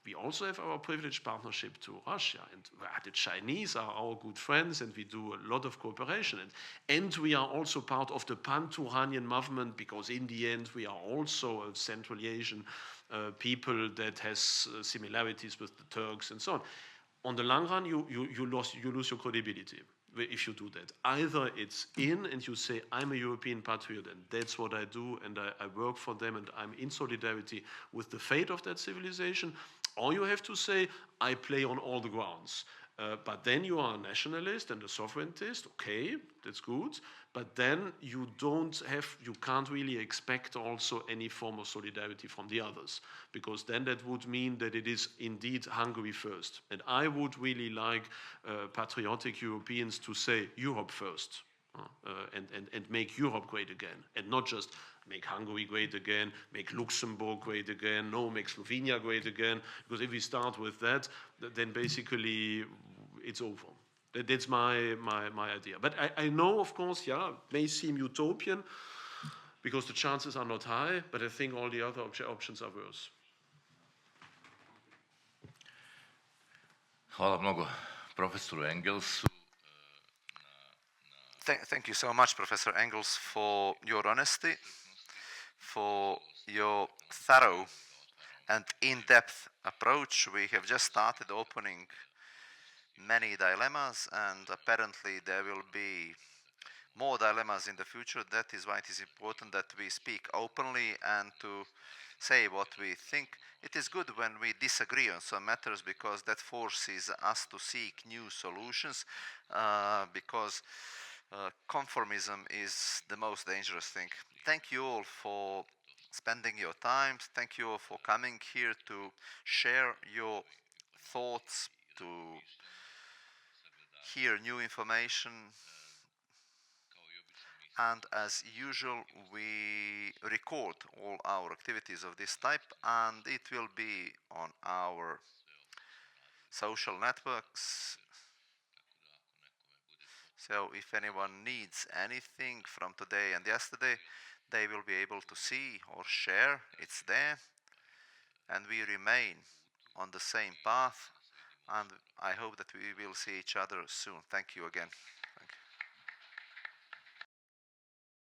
we also have our privileged partnership to Russia, and the Chinese are our good friends, and we do a lot of cooperation, and we are also part of the Pan-Turanian movement, because in the end we are also a Central Asian people that has similarities with the Turks and so on. On the long run, you lose your credibility if you do that. Either it's in and you say, I'm a European patriot and that's what I do, and I work for them, and I'm in solidarity with the fate of that civilization, or you have to say, I play on all the grounds. But then you are a nationalist and a sovereigntist, okay, that's good. But then you can't really expect also any form of solidarity from the others, because then that would mean that it is indeed Hungary first. And I would really like patriotic Europeans to say Europe first. And make Europe great again, and not just make Hungary great again, make Luxembourg great again, no, make Slovenia great again, because if we start with that, then basically it's over. That's my idea. But I know, of course, yeah, it may seem utopian, because the chances are not high, but I think all the other options are worse. Hvala mnogo profesoru Engelsu. Thank you so much, Professor Engels, for your honesty, for your thorough and in-depth approach. We have just started opening many dilemmas, and apparently there will be more dilemmas in the future. That is why it is important that we speak openly and to say what we think. It is good when we disagree on some matters, because that forces us to seek new solutions, because conformism is the most dangerous thing. Thank you all for spending your time. Thank you all for coming here to share your thoughts, to hear new information. And as usual, we record all our activities of this type, and it will be on our social networks. So if anyone needs anything from today and yesterday, they will be able to see or share. It's there. And we remain on the same path. And I hope that we will see each other soon. Thank you again.